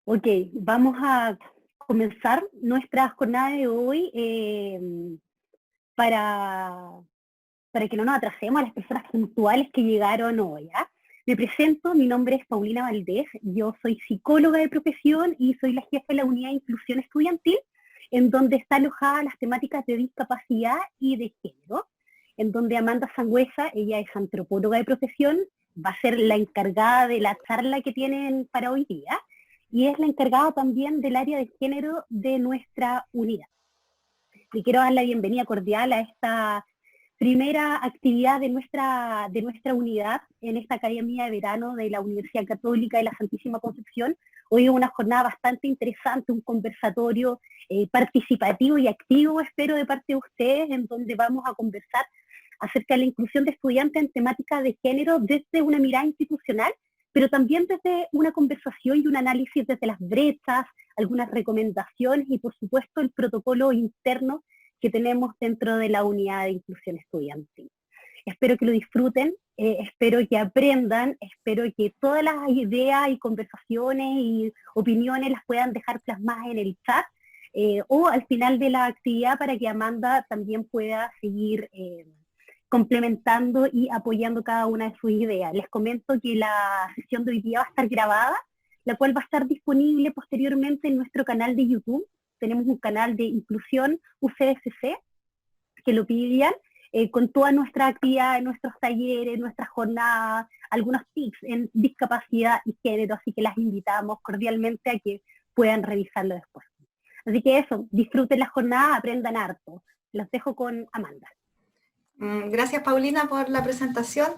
Ok, vamos a comenzar nuestra jornada de hoy para, para que no nos atrasemos a las personas puntuales que llegaron hoy. ¿Ah? Me presento, mi nombre es Paulina Valdés, yo soy psicóloga de profesión y soy la jefa de la unidad de inclusión estudiantil, en donde está alojada las temáticas de discapacidad y de género, en donde Amanda Sangüesa, ella es antropóloga de profesión, va a ser la encargada de la charla que tienen para hoy día, y es la encargada también del área de género de nuestra unidad. Le quiero dar la bienvenida cordial a esta primera actividad de nuestra unidad en esta Academia de Verano de la Universidad Católica de la Santísima Concepción. Hoy es una jornada bastante interesante, un conversatorio participativo y activo, espero, de parte de ustedes, en donde vamos a conversar acerca de la inclusión de estudiantes en temáticas de género desde una mirada institucional, pero también desde una conversación y un análisis desde las brechas, algunas recomendaciones y, por supuesto, el protocolo interno que tenemos dentro de la unidad de inclusión estudiantil. Espero que lo disfruten, espero que aprendan, espero que todas las ideas y conversaciones y opiniones las puedan dejar plasmadas en el chat o al final de la actividad para que Amanda también pueda seguir complementando y apoyando cada una de sus ideas. Les comento que la sesión de hoy día va a estar grabada, la cual va a estar disponible posteriormente en nuestro canal de YouTube. Tenemos un canal de inclusión UCSC, que lo pidían, con todas nuestras actividades, nuestros talleres, nuestras jornadas, algunos tips en discapacidad y género, así que las invitamos cordialmente a que puedan revisarlo después. Así que eso, disfruten la jornada, aprendan harto. Los dejo con Amanda. Gracias, Paulina, por la presentación.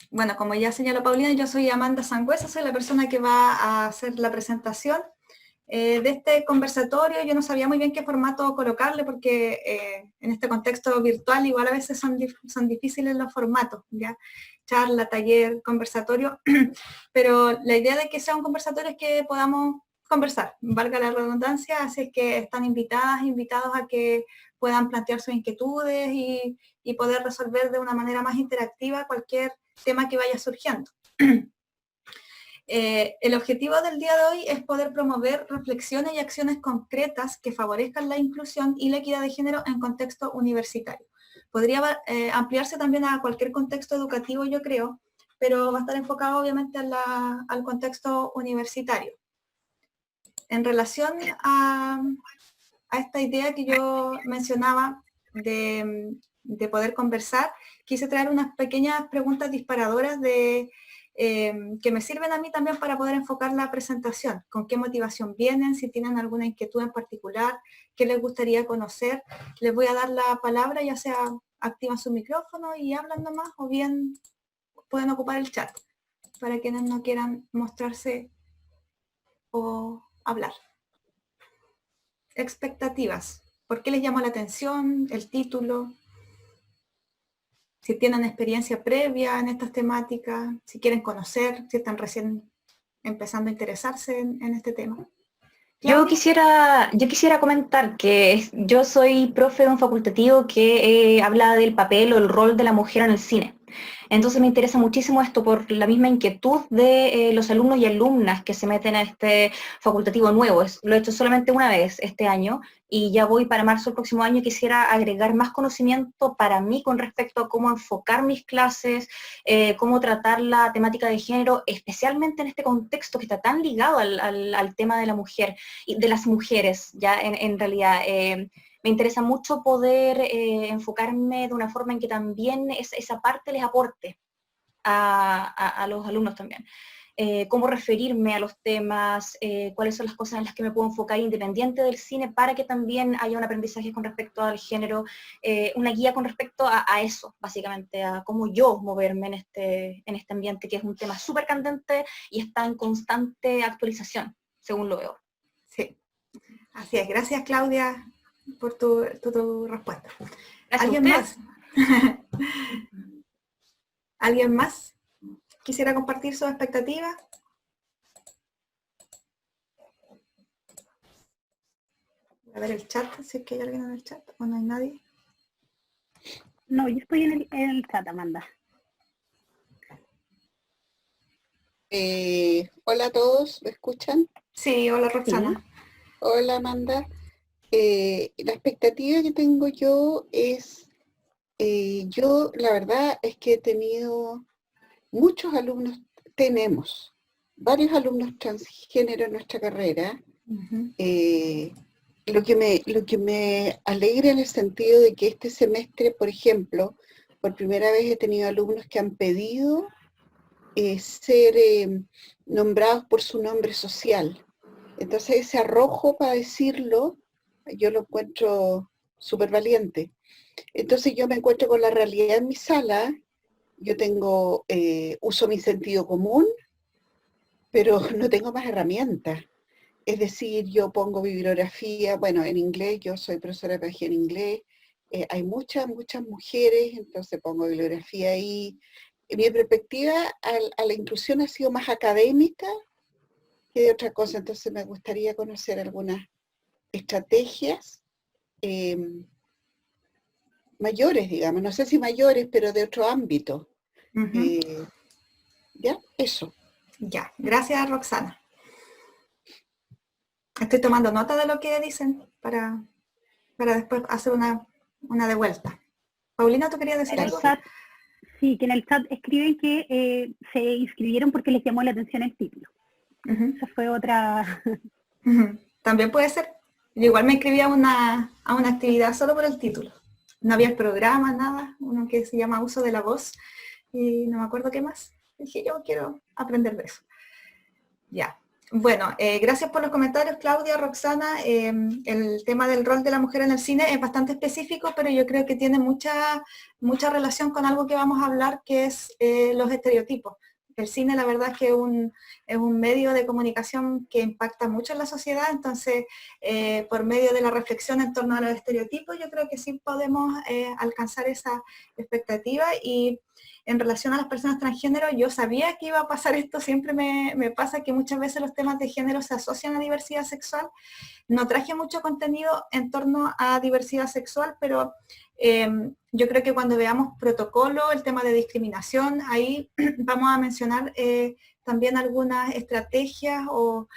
Bueno, como ya señaló Paulina, yo soy Amanda Sangüesa, soy la persona que va a hacer la presentación de este conversatorio. Yo no sabía muy bien qué formato colocarle porque en este contexto virtual igual a veces son difíciles los formatos, ¿ya? Charla, taller, conversatorio, pero la idea de que sea un conversatorio es que podamos conversar, valga la redundancia, así es que están invitados a que puedan plantear sus inquietudes y poder resolver de una manera más interactiva cualquier tema que vaya surgiendo. El objetivo del día de hoy es poder promover reflexiones y acciones concretas que favorezcan la inclusión y la equidad de género en contexto universitario. Podría ampliarse también a cualquier contexto educativo, yo creo, pero va a estar enfocado obviamente al contexto universitario. En relación a esta idea que yo mencionaba de poder conversar, quise traer unas pequeñas preguntas disparadoras que me sirven a mí también para poder enfocar la presentación, con qué motivación vienen, si tienen alguna inquietud en particular, qué les gustaría conocer. Les voy a dar la palabra, ya sea activan su micrófono y hablan nomás, o bien pueden ocupar el chat, para quienes no quieran mostrarse o hablar. Expectativas. ¿Por qué les llamó la atención el título? Si tienen experiencia previa en estas temáticas, si quieren conocer, si están recién empezando a interesarse en este tema. Yo quisiera comentar que yo soy profe de un facultativo que habla del papel o el rol de la mujer en el cine. Entonces me interesa muchísimo esto por la misma inquietud de los alumnos y alumnas que se meten a este facultativo nuevo. Lo he hecho solamente una vez este año y ya voy para marzo del próximo año. Quisiera agregar más conocimiento para mí con respecto a cómo enfocar mis clases, cómo tratar la temática de género, especialmente en este contexto que está tan ligado al tema de la mujer y de las mujeres, ya en realidad. Me interesa mucho poder enfocarme de una forma en que también esa parte les aporte a los alumnos también. Cómo referirme a los temas, cuáles son las cosas en las que me puedo enfocar independiente del cine para que también haya un aprendizaje con respecto al género, una guía con respecto a eso, básicamente, a cómo yo moverme en este ambiente, que es un tema súper candente y está en constante actualización, según lo veo. Sí, así es. Gracias, Claudia, por tu respuesta. Gracias. ¿Alguien más? ¿Alguien más quisiera compartir sus expectativas? Voy a ver el chat, si es que hay alguien en el chat o no hay nadie. No, yo estoy en el chat, Amanda. Hola a todos, ¿me escuchan? Sí, hola Sí. Roxana. Hola Amanda. La expectativa que tengo yo es, yo la verdad es que he tenido muchos alumnos, tenemos varios alumnos transgénero en nuestra carrera, Ujú. lo que me alegra en el sentido de que este semestre, por ejemplo, por primera vez he tenido alumnos que han pedido ser nombrados por su nombre social. Entonces ese arrojo para decirlo, yo lo encuentro súper valiente. Entonces yo me encuentro con la realidad en mi sala, yo tengo, uso mi sentido común, pero no tengo más herramientas. Es decir, yo pongo bibliografía, bueno, en inglés, yo soy profesora de pedagogía en inglés, hay muchas mujeres, entonces pongo bibliografía ahí. Mi perspectiva a la inclusión ha sido más académica que de otra cosa, entonces me gustaría conocer algunas estrategias eh, mayores, digamos, no sé si mayores, pero de otro ámbito. Ujú. ¿Ya? Eso. Ya, gracias Roxana. Estoy tomando nota de lo que dicen para después hacer una de vuelta. Paulina, ¿tú querías decir En el algo? chat, sí, que en el chat escriben que se inscribieron porque les llamó la atención el título. Ujú. Esa fue otra. Ujú. También puede ser. Yo igual me inscribí a una actividad solo por el título. No había el programa, nada, uno que se llama Uso de la Voz, y no me acuerdo qué más. Dije, yo quiero aprender de eso. Ya. Bueno, gracias por los comentarios, Claudia, Roxana. El tema del rol de la mujer en el cine es bastante específico, pero yo creo que tiene mucha relación con algo que vamos a hablar, que es los estereotipos. El cine, la verdad es que es un medio de comunicación que impacta mucho en la sociedad, entonces, por medio de la reflexión en torno a los estereotipos, yo creo que sí podemos alcanzar esa expectativa. Y en relación a las personas transgénero, yo sabía que iba a pasar esto, siempre me pasa que muchas veces los temas de género se asocian a diversidad sexual. No traje mucho contenido en torno a diversidad sexual, pero yo creo que cuando veamos protocolo, el tema de discriminación, ahí vamos a mencionar también algunas estrategias o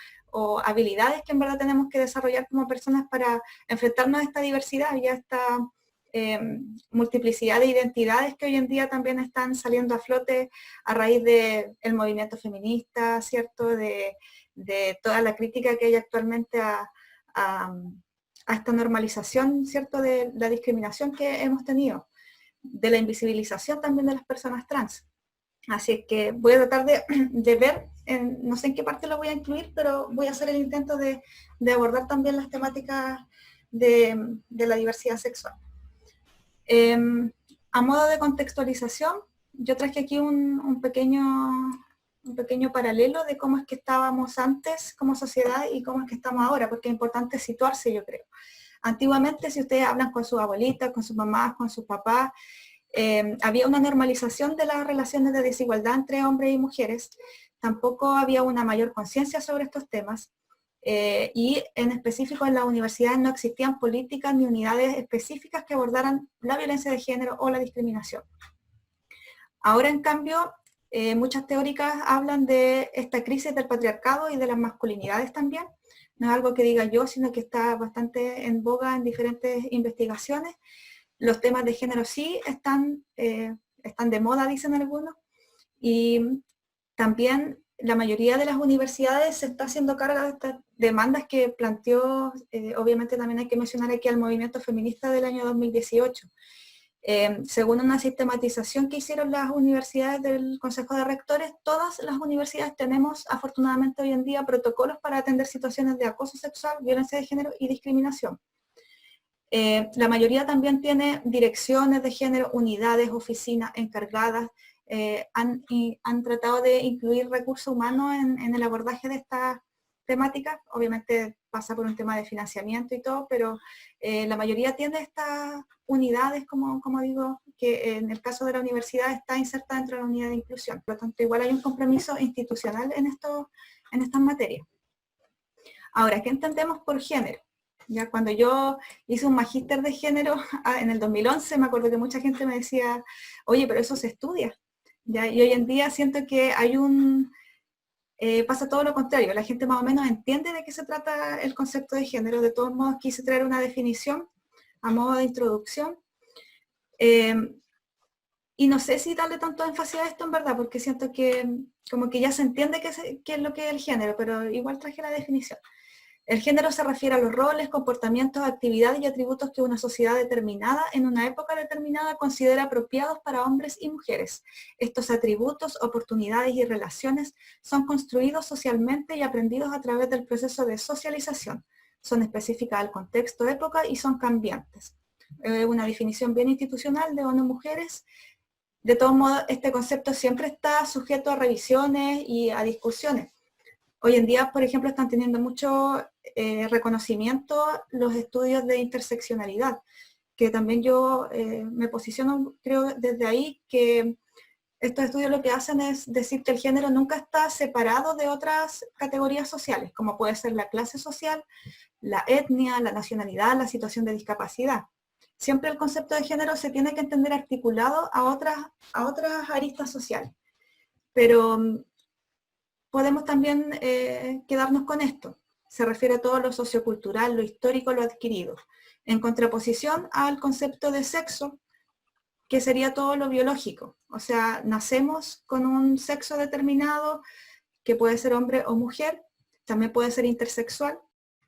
habilidades que en verdad tenemos que desarrollar como personas para enfrentarnos a esta diversidad y a esta multiplicidad de identidades que hoy en día también están saliendo a flote a raíz del movimiento feminista, ¿cierto? De toda la crítica que hay actualmente a esta normalización, ¿cierto? De la discriminación que hemos tenido, de la invisibilización también de las personas trans. Así es que voy a tratar de ver, no sé en qué parte lo voy a incluir, pero voy a hacer el intento de abordar también las temáticas de la diversidad sexual. A modo de contextualización, yo traje aquí un pequeño paralelo de cómo es que estábamos antes como sociedad y cómo es que estamos ahora, porque es importante situarse, yo creo. Antiguamente, si ustedes hablan con sus abuelitas, con sus mamás, con sus papás, había una normalización de las relaciones de desigualdad entre hombres y mujeres, tampoco había una mayor conciencia sobre estos temas, y en específico en las universidades no existían políticas ni unidades específicas que abordaran la violencia de género o la discriminación. Ahora, en cambio, muchas teóricas hablan de esta crisis del patriarcado y de las masculinidades también. No es algo que diga yo, sino que está bastante en boga en diferentes investigaciones. Los temas de género sí están de moda, dicen algunos, y también la mayoría de las universidades se está haciendo cargo de estas demandas que planteó, obviamente también hay que mencionar aquí al movimiento feminista del año 2018. Según una sistematización que hicieron las universidades del Consejo de Rectores, todas las universidades tenemos afortunadamente hoy en día protocolos para atender situaciones de acoso sexual, violencia de género y discriminación. La mayoría también tiene direcciones de género, unidades, oficinas encargadas, han tratado de incluir recursos humanos en el abordaje de estas temáticas. Obviamente pasa por un tema de financiamiento y todo, pero la mayoría tiene estas unidades, como digo, que en el caso de la universidad está insertada dentro de la unidad de inclusión. Por lo tanto, igual hay un compromiso institucional en estas materias. Ahora, ¿qué entendemos por género? Ya cuando yo hice un magíster de género en el 2011, me acuerdo que mucha gente me decía, oye, pero eso se estudia. ¿Ya? Y hoy en día siento que hay pasa todo lo contrario, la gente más o menos entiende de qué se trata el concepto de género. De todos modos quise traer una definición a modo de introducción. Y no sé si darle tanto énfasis a esto en verdad, porque siento que como que ya se entiende qué es lo que es el género, pero igual traje la definición. El género se refiere a los roles, comportamientos, actividades y atributos que una sociedad determinada en una época determinada considera apropiados para hombres y mujeres. Estos atributos, oportunidades y relaciones son construidos socialmente y aprendidos a través del proceso de socialización. Son específicas al contexto, época y son cambiantes. Una definición bien institucional de ONU Mujeres. De todos modos, este concepto siempre está sujeto a revisiones y a discusiones. Hoy en día, por ejemplo, están teniendo mucho reconocimiento los estudios de interseccionalidad, que también yo me posiciono, creo, desde ahí, que estos estudios lo que hacen es decir que el género nunca está separado de otras categorías sociales, como puede ser la clase social, la etnia, la nacionalidad, la situación de discapacidad. Siempre el concepto de género se tiene que entender articulado a otras aristas sociales. Pero podemos también quedarnos con esto. Se refiere a todo lo sociocultural, lo histórico, lo adquirido. En contraposición al concepto de sexo, que sería todo lo biológico. O sea, nacemos con un sexo determinado, que puede ser hombre o mujer, también puede ser intersexual.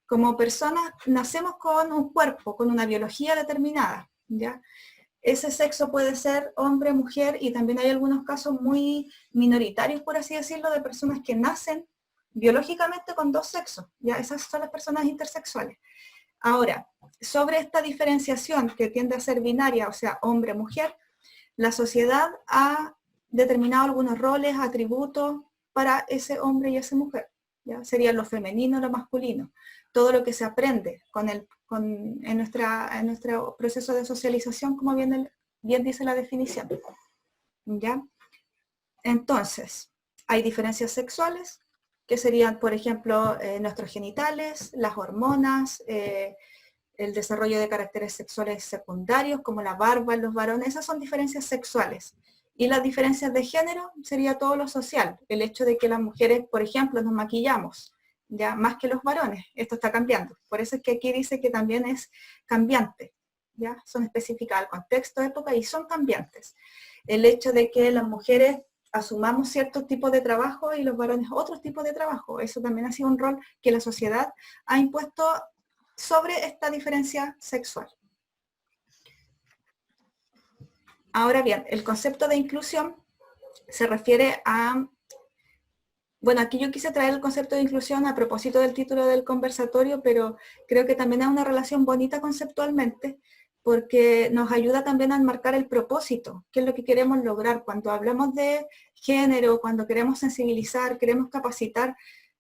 Como personas nacemos con un cuerpo, con una biología determinada, ¿ya? Ese sexo puede ser hombre, mujer, y también hay algunos casos muy minoritarios, por así decirlo, de personas que nacen biológicamente con dos sexos, ¿ya? Esas son las personas intersexuales. Ahora, sobre esta diferenciación que tiende a ser binaria, o sea, hombre-mujer, la sociedad ha determinado algunos roles, atributos para ese hombre y esa mujer, ¿ya? Sería lo femenino, lo masculino. Todo lo que se aprende en nuestro proceso de socialización, como bien dice la definición, ¿ya? Entonces, hay diferencias sexuales, que serían, por ejemplo, nuestros genitales, las hormonas, el desarrollo de caracteres sexuales secundarios, como la barba en los varones. Esas son diferencias sexuales. Y las diferencias de género sería todo lo social, el hecho de que las mujeres, por ejemplo, nos maquillamos, ya más que los varones. Esto está cambiando. Por eso es que aquí dice que también es cambiante, ¿ya? Son específicas al contexto, época, y son cambiantes. El hecho de que las mujeres asumamos ciertos tipos de trabajo y los varones otros tipos de trabajo, eso también ha sido un rol que la sociedad ha impuesto sobre esta diferencia sexual. Ahora bien, el concepto de inclusión se refiere a... Bueno, aquí yo quise traer el concepto de inclusión a propósito del título del conversatorio, pero creo que también es una relación bonita conceptualmente, porque nos ayuda también a enmarcar el propósito, qué es lo que queremos lograr. Cuando hablamos de género, cuando queremos sensibilizar, queremos capacitar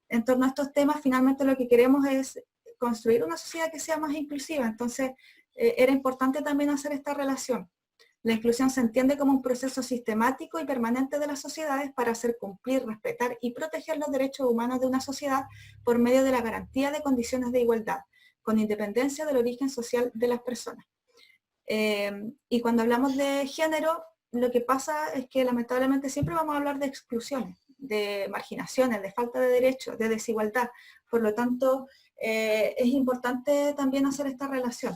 en torno a estos temas, finalmente lo que queremos es construir una sociedad que sea más inclusiva. Entonces, era importante también hacer esta relación. La inclusión se entiende como un proceso sistemático y permanente de las sociedades para hacer cumplir, respetar y proteger los derechos humanos de una sociedad por medio de la garantía de condiciones de igualdad, con independencia del origen social de las personas. Y cuando hablamos de género, lo que pasa es que lamentablemente siempre vamos a hablar de exclusiones, de marginaciones, de falta de derechos, de desigualdad. Por lo tanto, es importante también hacer esta relación,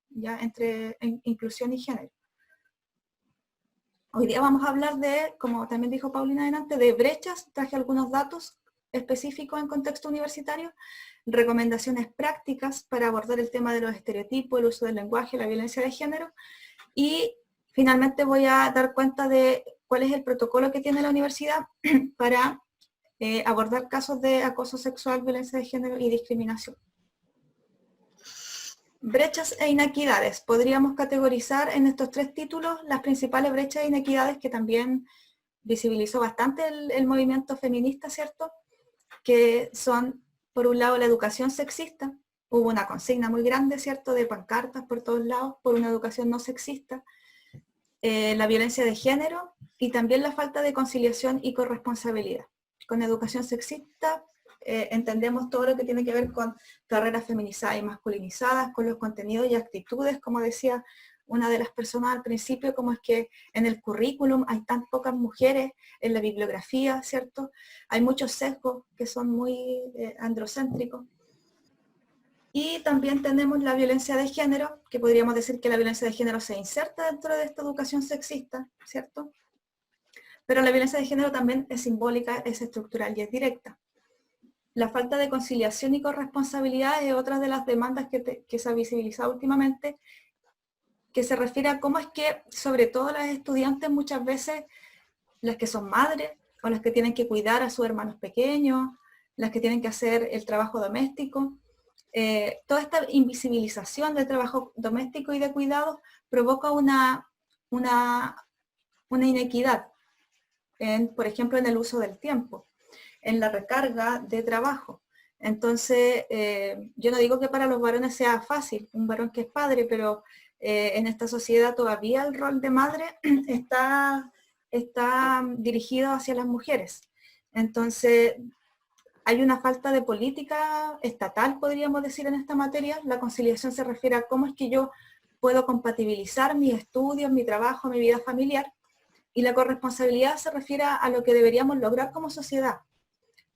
¿ya? Entre inclusión y género. Hoy día vamos a hablar de, como también dijo Paulina adelante, de brechas. Traje algunos datos específicos en contexto universitario, recomendaciones prácticas para abordar el tema de los estereotipos, el uso del lenguaje, la violencia de género, y finalmente voy a dar cuenta de cuál es el protocolo que tiene la universidad para abordar casos de acoso sexual, violencia de género y discriminación. Brechas e inequidades. Podríamos categorizar en estos tres títulos las principales brechas e inequidades que también visibilizó bastante el movimiento feminista, ¿cierto? Que son, por un lado, la educación sexista. Hubo una consigna muy grande, ¿cierto?, de pancartas por todos lados por una educación no sexista. La violencia de género y también la falta de conciliación y corresponsabilidad. Con educación sexista entendemos todo lo que tiene que ver con carreras feminizadas y masculinizadas, con los contenidos y actitudes, como decía una de las personas al principio, como es que en el currículum hay tan pocas mujeres, en la bibliografía, ¿cierto? Hay muchos sesgos que son muy androcéntricos. Y también tenemos la violencia de género, que podríamos decir que la violencia de género se inserta dentro de esta educación sexista, ¿cierto? Pero la violencia de género también es simbólica, es estructural y es directa. La falta de conciliación y corresponsabilidad es otra de las demandas que se ha visibilizado últimamente, que se refiere a cómo es que, sobre todo las estudiantes, muchas veces, las que son madres, o las que tienen que cuidar a sus hermanos pequeños, las que tienen que hacer el trabajo doméstico, toda esta invisibilización del trabajo doméstico y de cuidados provoca una inequidad, por ejemplo, en el uso del tiempo, en la recarga de trabajo. Entonces, yo no digo que para los varones sea fácil, un varón que es padre, pero en esta sociedad todavía el rol de madre está dirigido hacia las mujeres. Entonces, hay una falta de política estatal, podríamos decir, en esta materia. La conciliación se refiere a cómo es que yo puedo compatibilizar mis estudios, mi trabajo, mi vida familiar. Y la corresponsabilidad se refiere a lo que deberíamos lograr como sociedad.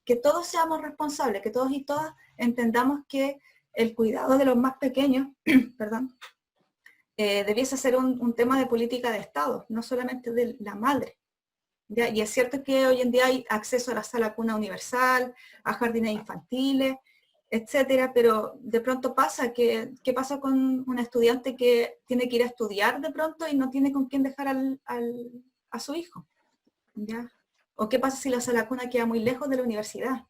Que todos seamos responsables, que todos y todas entendamos que el cuidado de los más pequeños, perdón, debiese ser un tema de política de Estado, no solamente de la madre. ¿Ya? Y es cierto que hoy en día hay acceso a la sala cuna universal, a jardines infantiles, etcétera, pero de pronto pasa ¿qué pasa con un estudiante que tiene que ir a estudiar de pronto y no tiene con quién dejar a su hijo? ¿Ya? ¿O qué pasa si la sala cuna queda muy lejos de la universidad?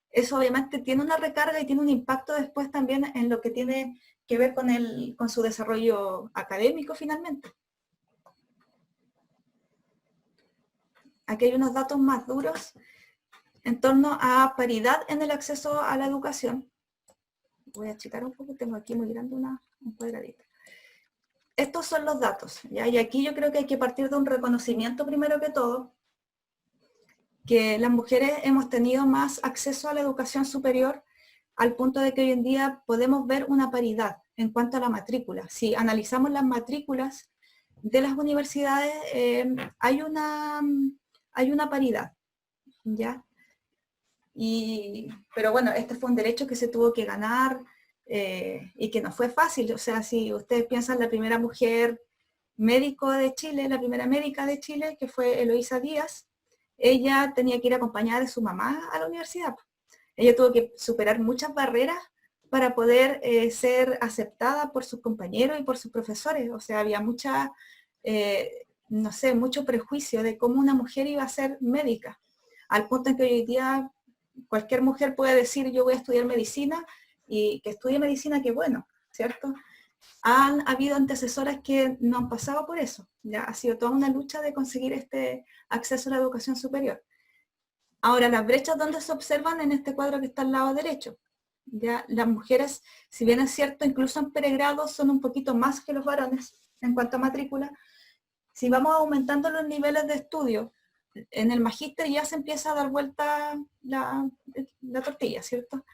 Eso obviamente tiene una recarga y tiene un impacto después también en lo que tiene que ver con su desarrollo académico finalmente. Aquí hay unos datos más duros en torno a paridad en el acceso a la educación. Voy a achicar un poco, tengo aquí muy grande un cuadradito. Estos son los datos, ¿ya? Y aquí yo creo que hay que partir de un reconocimiento primero que todo, que las mujeres hemos tenido más acceso a la educación superior al punto de que hoy en día podemos ver una paridad en cuanto a la matrícula. Si analizamos las matrículas de las universidades, hay una paridad, ¿ya? Pero bueno, este fue un derecho que se tuvo que ganar y que no fue fácil. O sea, si ustedes piensan la primera mujer médico de Chile, la primera médica de Chile, que fue Eloísa Díaz, ella tenía que ir acompañada de su mamá a la universidad. Ella tuvo que superar muchas barreras para poder ser aceptada por sus compañeros y por sus profesores. O sea, había no sé, mucho prejuicio de cómo una mujer iba a ser médica, al punto en que hoy día cualquier mujer puede decir yo voy a estudiar medicina y que estudie medicina, qué bueno, ¿cierto? Han habido antecesoras que no han pasado por eso, ya ha sido toda una lucha de conseguir este acceso a la educación superior. Ahora, las brechas donde se observan en este cuadro que está al lado derecho, ya las mujeres, si bien es cierto, incluso en pregrado son un poquito más que los varones en cuanto a matrícula. Si vamos aumentando los niveles de estudio, en el magíster ya se empieza a dar vuelta la tortilla, ¿cierto?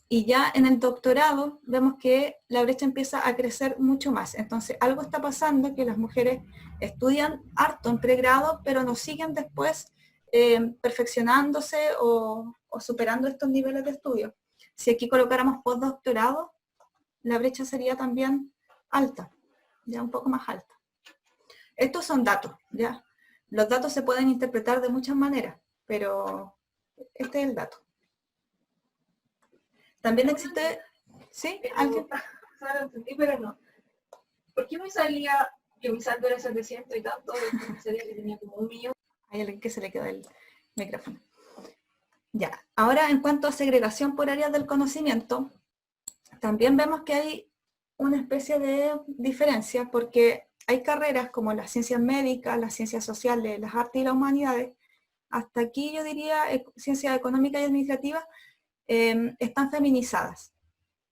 Y ya en el doctorado vemos que la brecha empieza a crecer mucho más. Entonces, algo está pasando que las mujeres estudian harto en pregrado, pero no siguen después perfeccionándose o superando estos niveles de estudio. Si aquí colocáramos postdoctorado, la brecha sería también alta, ya un poco más alta. Estos son datos, ¿ya? Los datos se pueden interpretar de muchas maneras, pero este es el dato. También existe... ¿Sí? ¿Alguien? Claro, entendí, pero no. ¿Por qué me salía que mi saldo era 700 y tanto? Me salía que tenía como 1 millón. Hay alguien que se le quedó el micrófono. Ya, ahora en cuanto a segregación por áreas del conocimiento, también vemos que hay una especie de diferencia, porque hay carreras como las ciencias médicas, las ciencias sociales, las artes y las humanidades, hasta aquí yo diría ciencias económicas y administrativas, están feminizadas,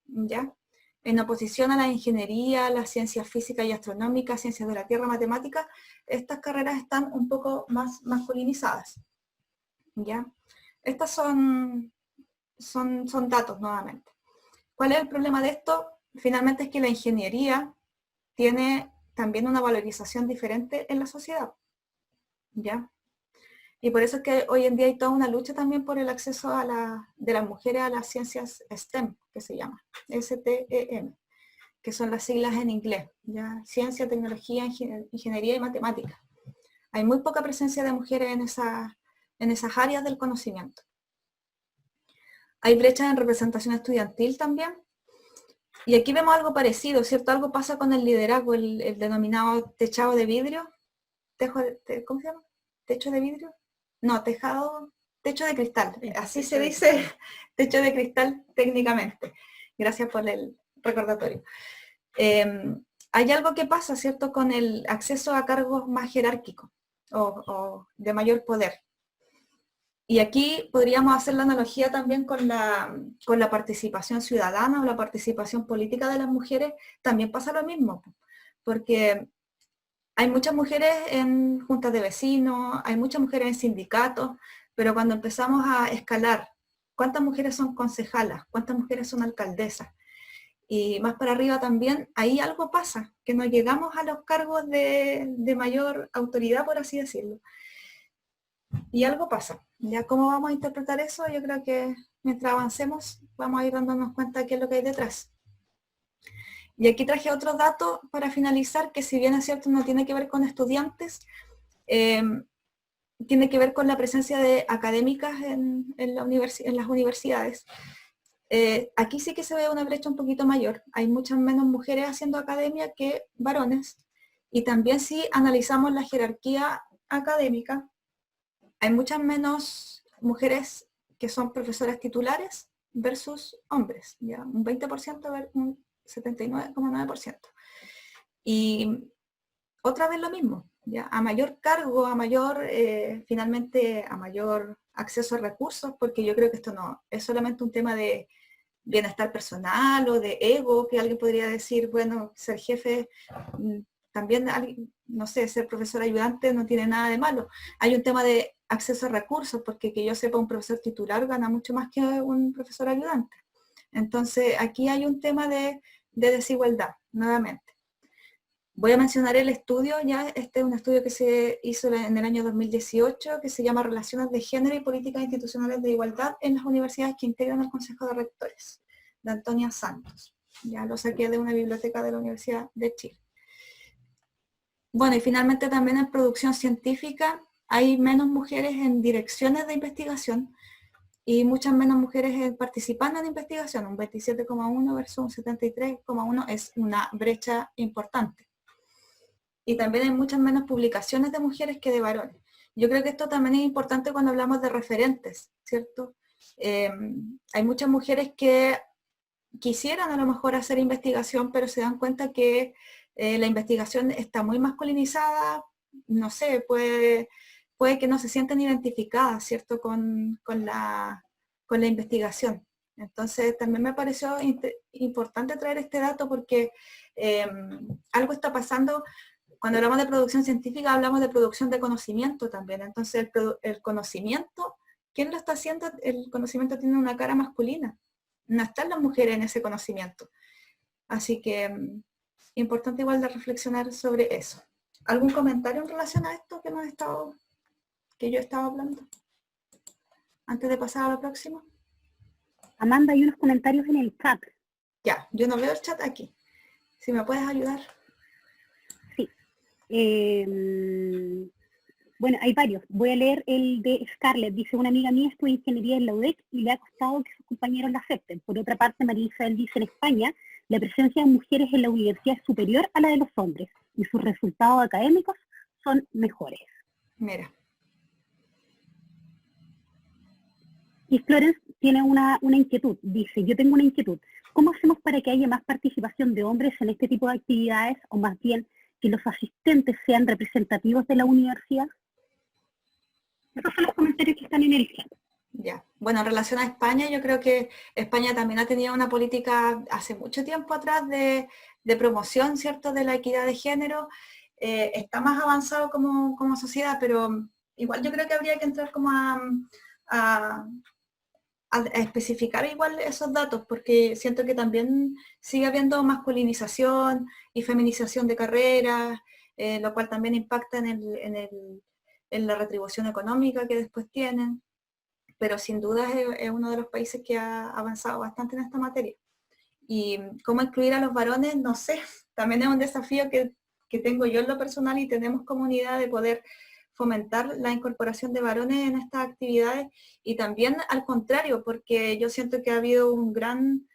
¿ya? En oposición a la ingeniería, las ciencias físicas y astronómicas, ciencias de la tierra, matemáticas, estas carreras están un poco más masculinizadas, ¿ya? Estas son datos nuevamente. ¿Cuál es el problema de esto? Finalmente es que la ingeniería tiene también una valorización diferente en la sociedad, ¿ya? Y por eso es que hoy en día hay toda una lucha también por el acceso de las mujeres a las ciencias STEM, que se llama, STEM, que son las siglas en inglés, ¿ya? Ciencia, tecnología, ingeniería y matemática. Hay muy poca presencia de mujeres en esas áreas del conocimiento. Hay brechas en representación estudiantil también. Y aquí vemos algo parecido, ¿cierto? Algo pasa con el liderazgo, el denominado techado de vidrio. ¿Cómo se llama? ¿Techo de vidrio? No, techo de cristal. Así se dice, techo de cristal técnicamente. Gracias por el recordatorio. Hay algo que pasa, ¿cierto? Con el acceso a cargos más jerárquicos o de mayor poder. Y aquí podríamos hacer la analogía también con la participación ciudadana o la participación política de las mujeres. También pasa lo mismo, porque hay muchas mujeres en juntas de vecinos, hay muchas mujeres en sindicatos, pero cuando empezamos a escalar, ¿cuántas mujeres son concejalas? ¿Cuántas mujeres son alcaldesas? Y más para arriba también, ahí algo pasa, que no llegamos a los cargos de mayor autoridad, por así decirlo. Y algo pasa. ¿Ya cómo vamos a interpretar eso? Yo creo que mientras avancemos vamos a ir dándonos cuenta de qué es lo que hay detrás. Y aquí traje otro dato para finalizar, que si bien es cierto no tiene que ver con estudiantes, tiene que ver con la presencia de académicas en las universidades. Aquí sí que se ve una brecha un poquito mayor. Hay muchas menos mujeres haciendo academia que varones. Y también si analizamos la jerarquía académica, hay muchas menos mujeres que son profesoras titulares versus hombres, ¿ya? Un 20% ver un 79,9%. Y otra vez lo mismo, ¿ya? A mayor cargo, finalmente a mayor acceso a recursos, porque yo creo que esto no es solamente un tema de bienestar personal o de ego, que alguien podría decir, bueno, ser jefe, también, no sé, ser profesor ayudante no tiene nada de malo. Hay un tema de acceso a recursos, porque que yo sepa, un profesor titular gana mucho más que un profesor ayudante. Entonces, aquí hay un tema de desigualdad, nuevamente. Voy a mencionar el estudio, ya, este es un estudio que se hizo en el año 2018, que se llama Relaciones de Género y Políticas Institucionales de Igualdad en las universidades que integran el Consejo de Rectores, de Antonia Santos. Ya lo saqué de una biblioteca de la Universidad de Chile. Bueno, y finalmente también en producción científica hay menos mujeres en direcciones de investigación y muchas menos mujeres participando en investigación, un 27,1 versus un 73,1 es una brecha importante. Y también hay muchas menos publicaciones de mujeres que de varones. Yo creo que esto también es importante cuando hablamos de referentes, ¿cierto? Hay muchas mujeres que quisieran a lo mejor hacer investigación, pero se dan cuenta que la investigación está muy masculinizada, no sé, puede que no se sientan identificadas, ¿cierto?, con la investigación. Entonces también me pareció importante traer este dato porque algo está pasando. Cuando hablamos de producción científica hablamos de producción de conocimiento también. Entonces el conocimiento, ¿quién lo está haciendo? El conocimiento tiene una cara masculina. No están las mujeres en ese conocimiento. Así que importante igual de reflexionar sobre eso. ¿Algún comentario en relación a esto que yo estaba hablando? Antes de pasar a lo próximo. Amanda, hay unos comentarios en el chat. Ya, yo no veo el chat aquí. Si me puedes ayudar. Sí. Bueno, hay varios. Voy a leer el de Scarlett. Dice, una amiga mía estudia ingeniería en la UDEC y le ha costado que sus compañeros la acepten. Por otra parte, María Isabel dice, en España, la presencia de mujeres en la universidad es superior a la de los hombres y sus resultados académicos son mejores. Mira. Y Florence tiene una inquietud. Dice, yo tengo una inquietud. ¿Cómo hacemos para que haya más participación de hombres en este tipo de actividades o más bien que los asistentes sean representativos de la universidad? Esos son los comentarios que están en el chat. Ya. Bueno, en relación a España, yo creo que España también ha tenido una política hace mucho tiempo atrás de promoción, ¿cierto?, de la equidad de género. Está más avanzado como sociedad, pero igual yo creo que habría que entrar como a a especificar igual esos datos, porque siento que también sigue habiendo masculinización y feminización de carreras, lo cual también impacta en la retribución económica que después tienen, pero sin duda es uno de los países que ha avanzado bastante en esta materia. Y cómo incluir a los varones, no sé, también es un desafío que tengo yo en lo personal y tenemos comunidad de poder fomentar la incorporación de varones en estas actividades y también al contrario, porque yo siento que ha habido un gran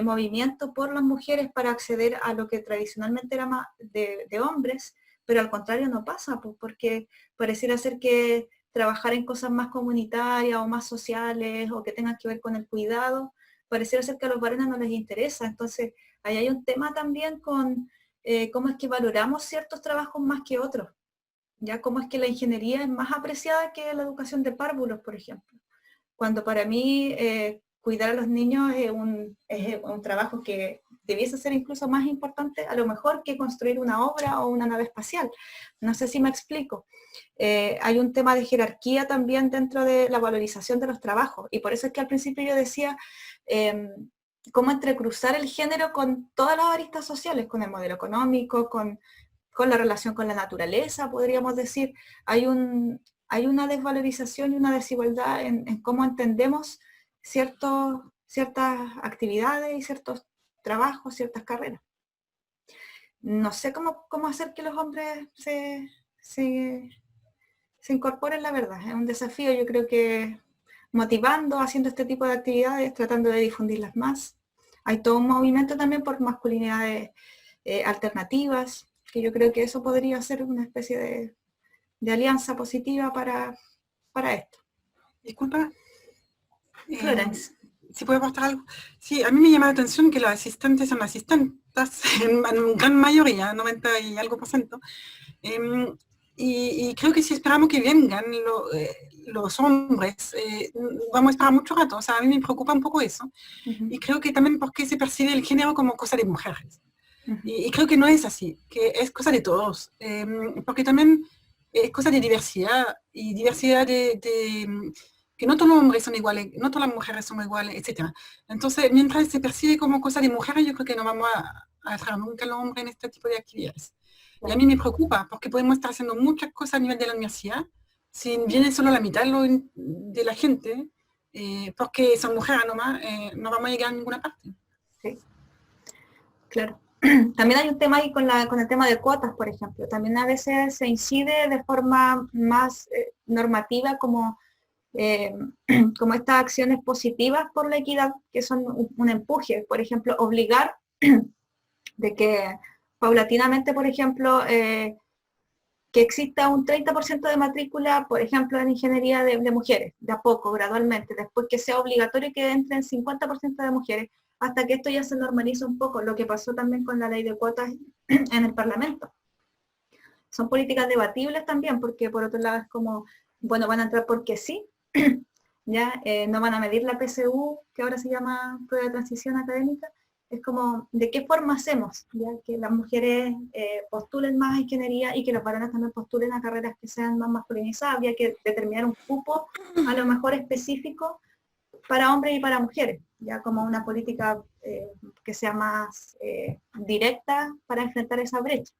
movimiento por las mujeres para acceder a lo que tradicionalmente era más de hombres, pero al contrario no pasa, pues, porque pareciera ser que trabajar en cosas más comunitarias o más sociales o que tengan que ver con el cuidado, pareciera ser que a los varones no les interesa. Entonces, ahí hay un tema también con cómo es que valoramos ciertos trabajos más que otros. Ya cómo es que la ingeniería es más apreciada que la educación de párvulos, por ejemplo. Cuando para mí cuidar a los niños es un trabajo que debiese ser incluso más importante, a lo mejor, que construir una obra o una nave espacial. No sé si me explico. Hay un tema de jerarquía también dentro de la valorización de los trabajos, y por eso es que al principio yo decía cómo entrecruzar el género con todas las aristas sociales, con el modelo económico, con la relación con la naturaleza, podríamos decir. Hay una desvalorización y una desigualdad en cómo entendemos ciertas actividades y ciertos trabajos, ciertas carreras. No sé cómo hacer que los hombres se incorporen, la verdad. Es un desafío, yo creo que motivando, haciendo este tipo de actividades, tratando de difundirlas más. Hay todo un movimiento también por masculinidades alternativas, que yo creo que eso podría ser una especie de alianza positiva para esto. Disculpa. Florence. Si puedo aportar algo. Sí, a mí me llama la atención que los asistentes son asistentas en gran mayoría, 90 y algo %. Y creo que si esperamos que vengan los hombres, vamos a esperar mucho rato. O sea, a mí me preocupa un poco eso. Y creo que también porque se percibe el género como cosa de mujeres. Y creo que no es así, que es cosa de todos. Porque también es cosa de diversidad, y diversidad que no todos los hombres son iguales, no todas las mujeres son iguales, etc. Entonces, mientras se percibe como cosa de mujeres, yo creo que no vamos a dejar nunca a los hombres en este tipo de actividades. Y a mí me preocupa, porque podemos estar haciendo muchas cosas a nivel de la universidad, si viene solo la mitad de la gente, porque son mujeres nomás, no vamos a llegar a ninguna parte. Sí, claro. También hay un tema ahí con el tema de cuotas, por ejemplo. También a veces se incide de forma más normativa como estas acciones positivas por la equidad, que son un empuje. Por ejemplo, obligar de que paulatinamente, por ejemplo, que exista un 30% de matrícula, por ejemplo, en ingeniería de mujeres, de a poco, gradualmente, después que sea obligatorio que entren 50% de mujeres, hasta que esto ya se normaliza un poco, lo que pasó también con la ley de cuotas en el Parlamento. Son políticas debatibles también, porque por otro lado es como, bueno, van a entrar porque sí, ya no van a medir la PSU, que ahora se llama prueba de transición académica. Es como, ¿de qué forma hacemos? ¿Ya? Que las mujeres postulen más a ingeniería y que los varones también postulen a carreras que sean más masculinizadas. Había que determinar un cupo a lo mejor específico para hombres y para mujeres, ya como una política que sea más directa para enfrentar esa brecha.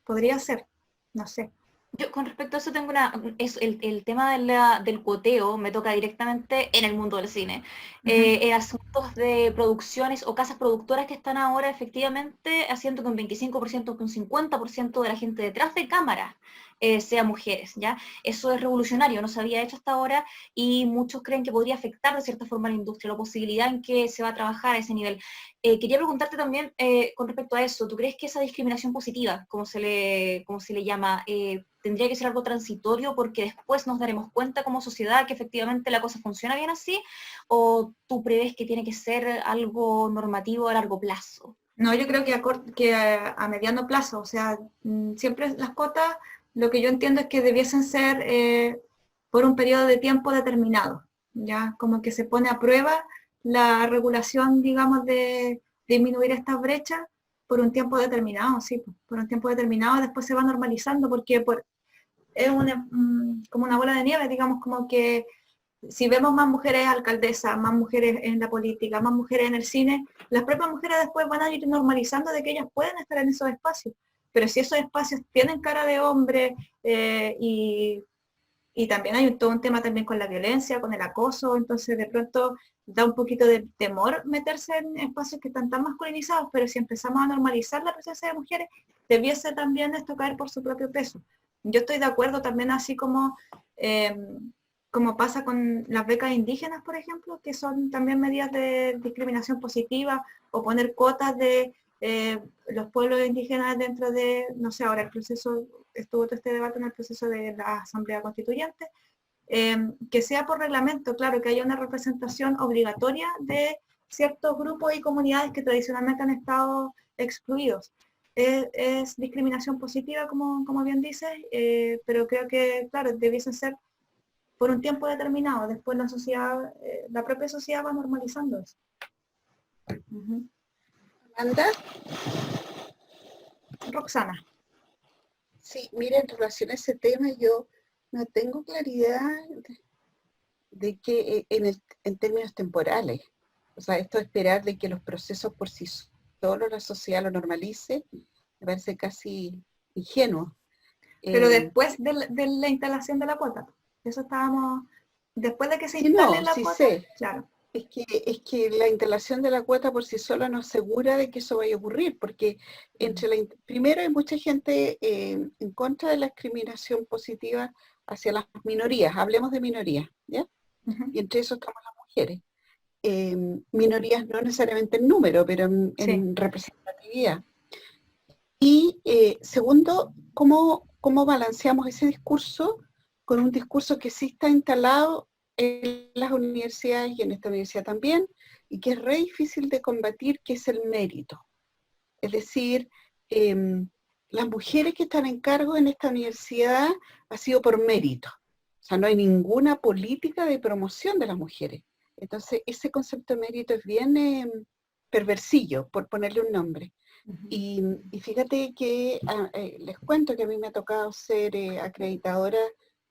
Podría ser, no sé. Yo con respecto a eso tengo el tema del cuoteo me toca directamente en el mundo del cine. Asuntos de producciones o casas productoras que están ahora efectivamente haciendo que un 25%, que un 50% de la gente detrás de cámara sea mujeres, ¿ya? Eso es revolucionario, no se había hecho hasta ahora y muchos creen que podría afectar de cierta forma a la industria, la posibilidad en que se va a trabajar a ese nivel. Quería preguntarte también con respecto a eso, ¿tú crees que esa discriminación positiva, como se le llama, tendría que ser algo transitorio porque después nos daremos cuenta como sociedad que efectivamente la cosa funciona bien así? ¿O tú prevés que tiene que ser algo normativo a largo plazo? No, yo creo que a mediano plazo, o sea, siempre las cuotas, lo que yo entiendo es que debiesen ser por un periodo de tiempo determinado, ya como que se pone a prueba la regulación, digamos, de disminuir estas brechas por un tiempo determinado, sí, por un tiempo determinado, después se va normalizando porque es como una bola de nieve, digamos, como que si vemos más mujeres alcaldesas, más mujeres en la política, más mujeres en el cine, las propias mujeres después van a ir normalizando de que ellas pueden estar en esos espacios. Pero si esos espacios tienen cara de hombre y también hay todo un tema también con la violencia, con el acoso, entonces de pronto da un poquito de temor meterse en espacios que están tan masculinizados, pero si empezamos a normalizar la presencia de mujeres, debiese también esto caer por su propio peso. Yo estoy de acuerdo también, así como pasa con las becas indígenas, por ejemplo, que son también medidas de discriminación positiva, o poner cuotas de los pueblos indígenas dentro de, no sé, ahora el proceso, estuvo todo este debate en el proceso de la Asamblea Constituyente, que sea por reglamento, claro, que haya una representación obligatoria de ciertos grupos y comunidades que tradicionalmente han estado excluidos. Es discriminación positiva, como bien dices, pero creo que, claro, debiese ser por un tiempo determinado. Después la sociedad, la propia sociedad va normalizando eso. ¿Amanda? Roxana. Sí, mira, en relación a ese tema yo no tengo claridad de que en términos temporales, o sea, esto de esperar de que los procesos por sí solos la sociedad lo normalice, me parece casi ingenuo. Pero después de la instalación de la cuota, eso estábamos, después de que se instale la cuota, sé. Claro. Es que la instalación de la cuota por sí sola no asegura de que eso vaya a ocurrir, porque primero hay mucha gente en contra de la discriminación positiva hacia las minorías, hablemos de minorías, ¿ya? Y entre eso estamos las mujeres. Minorías no necesariamente en número, pero en representatividad. Y segundo, ¿cómo balanceamos ese discurso con un discurso que sí está instalado en las universidades y en esta universidad también, y que es re difícil de combatir, que es el mérito? Es decir, las mujeres que están en cargo en esta universidad ha sido por mérito. O sea, no hay ninguna política de promoción de las mujeres. Entonces, ese concepto de mérito es bien perversillo, por ponerle un nombre. Y fíjate que les cuento que a mí me ha tocado ser acreditadora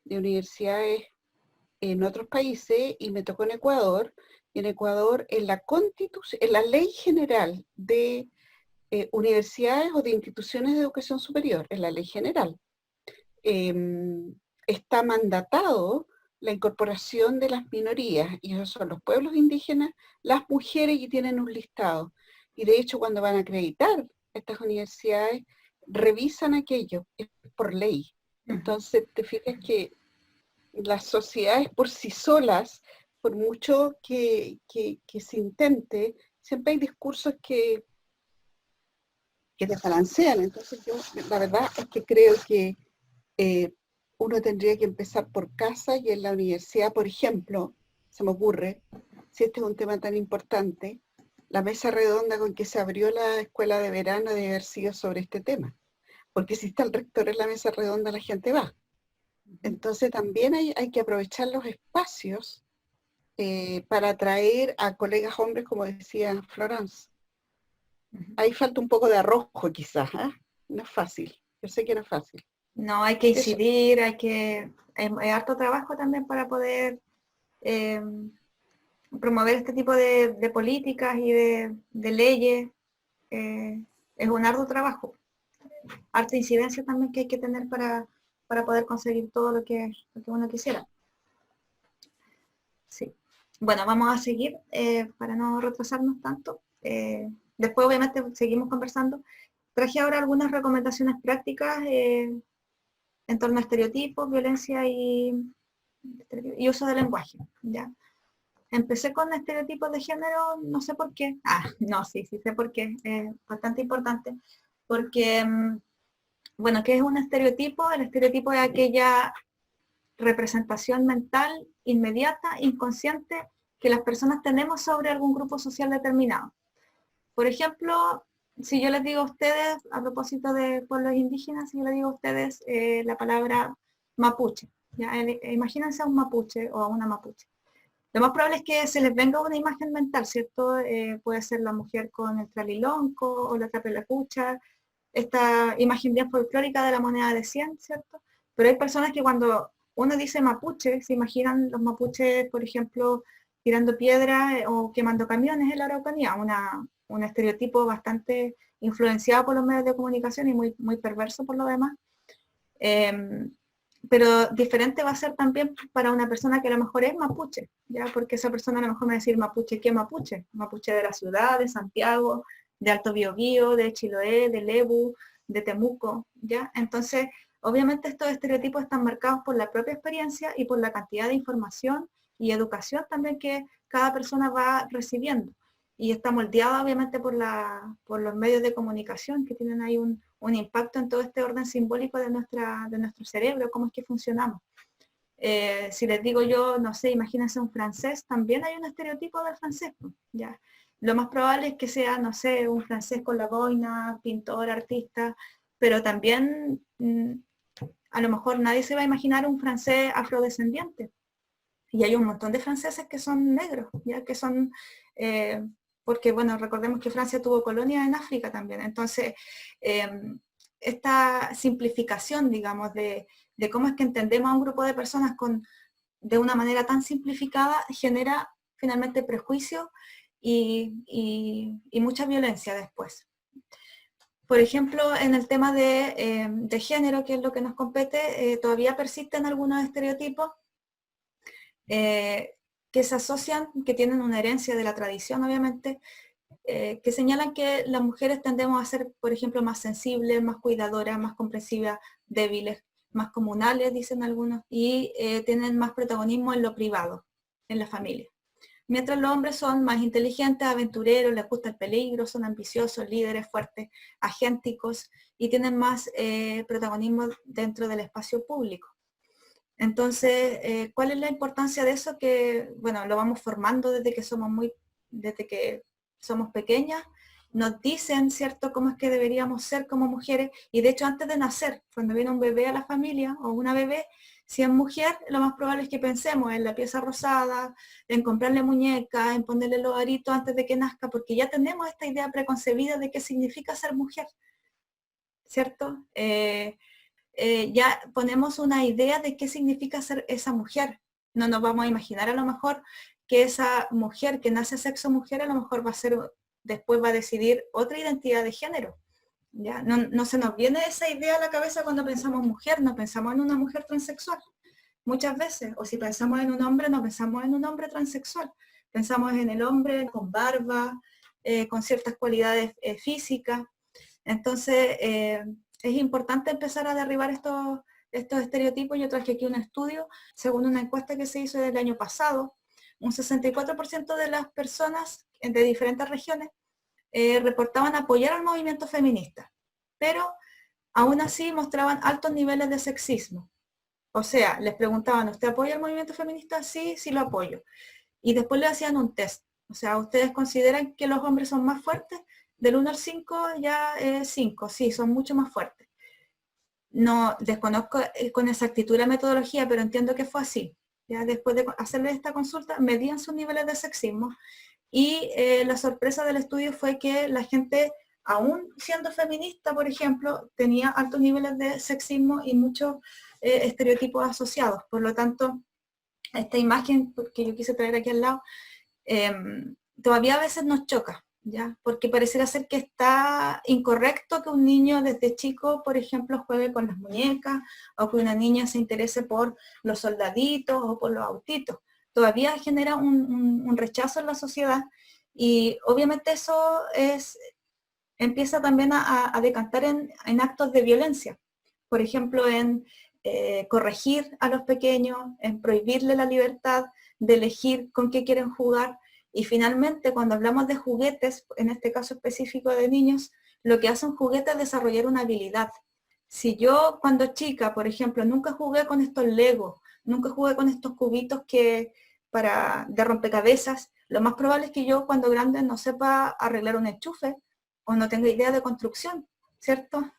de universidades en otros países, y me tocó en Ecuador. Y en Ecuador, en la ley general de universidades o de instituciones de educación superior, en la ley general, está mandatado la incorporación de las minorías, y esos son los pueblos indígenas, las mujeres, y tienen un listado. Y de hecho, cuando van a acreditar estas universidades, revisan aquello, es por ley. Entonces, te fijas que las sociedades por sí solas, por mucho que se intente, siempre hay discursos que desbalancean. Entonces yo, la verdad es que creo que uno tendría que empezar por casa, y en la universidad, por ejemplo, se me ocurre, si este es un tema tan importante, la mesa redonda con que se abrió la escuela de verano debe haber sido sobre este tema. Porque si está el rector en la mesa redonda, la gente va. Entonces también hay que aprovechar los espacios para atraer a colegas hombres, como decía Florence. Ahí falta un poco de arrojo quizás, ¿eh? No es fácil, yo sé que no es fácil. No, hay que incidir, hay harto trabajo también para poder promover este tipo de políticas y de leyes. Es un arduo trabajo. Harta incidencia también que hay que tener para poder conseguir todo lo que uno quisiera. Sí. Bueno, vamos a seguir para no retrasarnos tanto. Después obviamente seguimos conversando. Traje ahora algunas recomendaciones prácticas en torno a estereotipos, violencia y uso del lenguaje. ¿Ya? Empecé con estereotipos de género, no sé por qué. No, sí sé por qué. Bastante importante. Porque, bueno, ¿qué es un estereotipo? El estereotipo es aquella representación mental inmediata, inconsciente, que las personas tenemos sobre algún grupo social determinado. Por ejemplo, si yo les digo a ustedes, a propósito de pueblos indígenas, si yo les digo a ustedes la palabra mapuche, ¿ya? Imagínense a un mapuche o a una mapuche. Lo más probable es que se les venga una imagen mental, ¿cierto? Puede ser la mujer con el tralilonco o la trapelacucha, esta imagen bien folclórica de la moneda de 100, ¿cierto? Pero hay personas que cuando uno dice mapuche, se imaginan los mapuches, por ejemplo, tirando piedras o quemando camiones en la Araucanía, un estereotipo bastante influenciado por los medios de comunicación y muy, muy perverso por lo demás. Pero diferente va a ser también para una persona que a lo mejor es mapuche, ¿ya? Porque esa persona a lo mejor me va a decir mapuche, ¿qué mapuche? Mapuche de la ciudad, de Santiago, de Alto Biobío, de Chiloé, de Lebu, de Temuco, ¿ya? Entonces, obviamente estos estereotipos están marcados por la propia experiencia y por la cantidad de información y educación también que cada persona va recibiendo. Y está moldeada obviamente por los medios de comunicación que tienen ahí un impacto en todo este orden simbólico de nuestro cerebro, cómo es que funcionamos. Si les digo yo, no sé, imagínense un francés, también hay un estereotipo del francés, ¿ya? Lo más probable es que sea, no sé, un francés con la boina, pintor, artista, pero también a lo mejor nadie se va a imaginar un francés afrodescendiente. Y hay un montón de franceses que son negros, ya que son, porque bueno, recordemos que Francia tuvo colonias en África también. Entonces, esta simplificación, digamos, de cómo es que entendemos a un grupo de personas de una manera tan simplificada, genera finalmente prejuicio y mucha violencia después. Por ejemplo, en el tema de género, que es lo que nos compete, todavía persisten algunos estereotipos que se asocian, que tienen una herencia de la tradición, obviamente, que señalan que las mujeres tendemos a ser, por ejemplo, más sensibles, más cuidadoras, más comprensivas, débiles, más comunales, dicen algunos, y tienen más protagonismo en lo privado, en la familia. Mientras los hombres son más inteligentes, aventureros, les gusta el peligro, son ambiciosos, líderes fuertes, agénticos y tienen más protagonismo dentro del espacio público. Entonces, ¿cuál es la importancia de eso? Que, bueno, lo vamos formando desde que somos pequeñas, nos dicen, ¿cierto?, cómo es que deberíamos ser como mujeres, y de hecho antes de nacer, cuando viene un bebé a la familia, o una bebé, si es mujer, lo más probable es que pensemos en la pieza rosada, en comprarle muñecas, en ponerle los aritos antes de que nazca, porque ya tenemos esta idea preconcebida de qué significa ser mujer, ¿cierto? Ya ponemos una idea de qué significa ser esa mujer. No nos vamos a imaginar a lo mejor que esa mujer que nace sexo mujer a lo mejor después va a decidir otra identidad de género. ¿Ya? No se nos viene esa idea a la cabeza cuando pensamos mujer, no pensamos en una mujer transexual muchas veces, o si pensamos en un hombre, no pensamos en un hombre transexual, pensamos en el hombre con barba, con ciertas cualidades físicas. Entonces, es importante empezar a derribar estos estereotipos. Yo traje aquí un estudio, según una encuesta que se hizo del año pasado, un 64% de las personas de diferentes regiones reportaban apoyar al movimiento feminista, pero aún así mostraban altos niveles de sexismo. O sea, les preguntaban, ¿usted apoya el movimiento feminista? Sí, sí lo apoyo. Y después le hacían un test. O sea, ¿ustedes consideran que los hombres son más fuertes? Del 1 al 5 ya 5, sí, son mucho más fuertes. No desconozco con exactitud la metodología, pero entiendo que fue así. Ya después de hacerle esta consulta, medían sus niveles de sexismo y la sorpresa del estudio fue que la gente, aún siendo feminista, por ejemplo, tenía altos niveles de sexismo y muchos estereotipos asociados. Por lo tanto, esta imagen que yo quise traer aquí al lado, todavía a veces nos choca, ¿ya? Porque pareciera ser que está incorrecto que un niño desde chico, por ejemplo, juegue con las muñecas, o que una niña se interese por los soldaditos o por los autitos. Todavía genera un rechazo en la sociedad, y obviamente eso empieza también a decantar en actos de violencia. Por ejemplo, en corregir a los pequeños, en prohibirle la libertad de elegir con qué quieren jugar. Y finalmente, cuando hablamos de juguetes, en este caso específico de niños, lo que hace un juguete es desarrollar una habilidad. Si yo cuando chica, por ejemplo, nunca jugué con estos Legos, nunca jugué con estos cubitos de rompecabezas, lo más probable es que yo cuando grande no sepa arreglar un enchufe o no tenga idea de construcción, ¿cierto?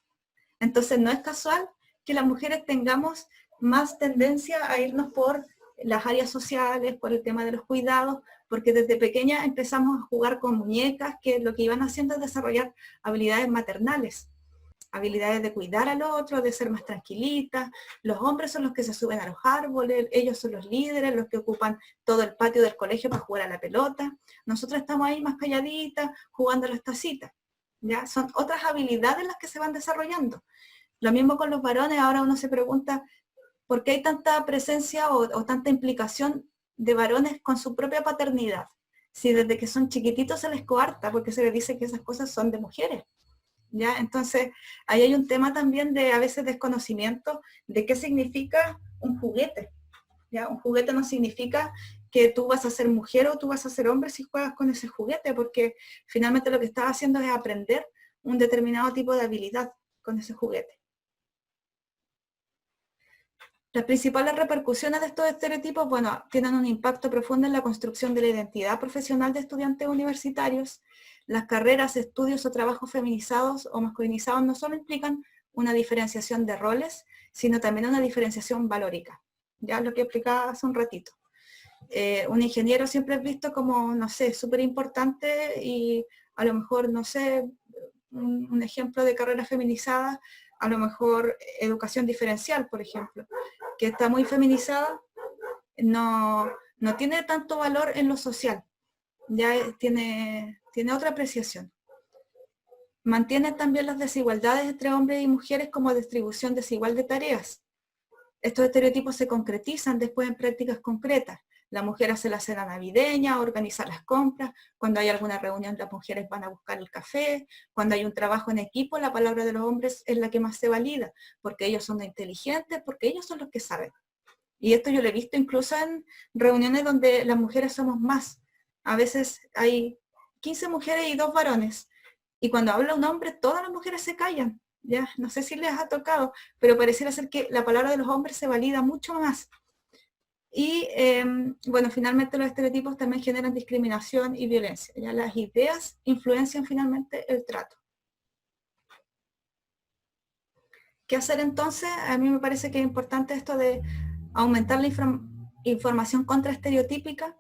Entonces no es casual que las mujeres tengamos más tendencia a irnos por las áreas sociales, por el tema de los cuidados, porque desde pequeña empezamos a jugar con muñecas que lo que iban haciendo es desarrollar habilidades maternales. habilidades de cuidar al otro, de ser más tranquilitas. Los hombres son los que se suben a los árboles, ellos son los líderes, los que ocupan todo el patio del colegio para jugar a la pelota. Nosotros estamos ahí más calladitas, jugando a las tacitas. ¿Ya? Son otras habilidades las que se van desarrollando. Lo mismo con los varones, ahora uno se pregunta por qué hay tanta presencia o tanta implicación de varones con su propia paternidad. Si desde que son chiquititos se les coarta, porque se les dice que esas cosas son de mujeres. ¿Ya? Entonces, ahí hay un tema también de a veces desconocimiento de qué significa un juguete. ¿Ya? Un juguete no significa que tú vas a ser mujer o tú vas a ser hombre si juegas con ese juguete, porque finalmente lo que estás haciendo es aprender un determinado tipo de habilidad con ese juguete. Las principales repercusiones de estos estereotipos, bueno, tienen un impacto profundo en la construcción de la identidad profesional de estudiantes universitarios. Las carreras, estudios o trabajos feminizados o masculinizados no solo implican una diferenciación de roles, sino también una diferenciación valórica. Ya lo que explicaba hace un ratito. Un ingeniero siempre es visto como, no sé, súper importante y a lo mejor, no sé, un ejemplo de carrera feminizada, a lo mejor educación diferencial, por ejemplo, que está muy feminizada, no tiene tanto valor en lo social, ya tiene otra apreciación. Mantiene también las desigualdades entre hombres y mujeres como distribución desigual de tareas. Estos estereotipos se concretizan después en prácticas concretas. La mujer hace la cena navideña, organiza las compras, cuando hay alguna reunión las mujeres van a buscar el café, cuando hay un trabajo en equipo la palabra de los hombres es la que más se valida, porque ellos son inteligentes, porque ellos son los que saben. Y esto yo lo he visto incluso en reuniones donde las mujeres somos más. A veces hay 15 mujeres y 2 varones, y cuando habla un hombre todas las mujeres se callan. Ya, no sé si les ha tocado, pero pareciera ser que la palabra de los hombres se valida mucho más. Y bueno, finalmente los estereotipos también generan discriminación y violencia. Ya las ideas influencian finalmente el trato. ¿Qué hacer entonces? A mí me parece que es importante esto de aumentar la información contraestereotípica.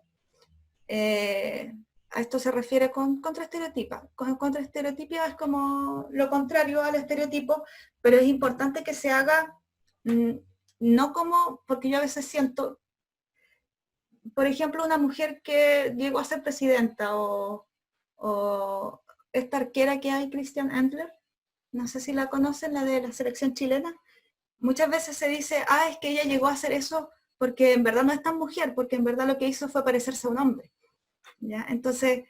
A esto se refiere con contraestereotipa. Contraestereotipia es como lo contrario al estereotipo, pero es importante que se haga, no como, porque yo a veces siento, por ejemplo, una mujer que llegó a ser presidenta o esta arquera que hay, Christian Endler, no sé si la conocen, la de la selección chilena, muchas veces se dice, es que ella llegó a hacer eso porque en verdad no es tan mujer, porque en verdad lo que hizo fue parecerse a un hombre. ¿Ya? Entonces,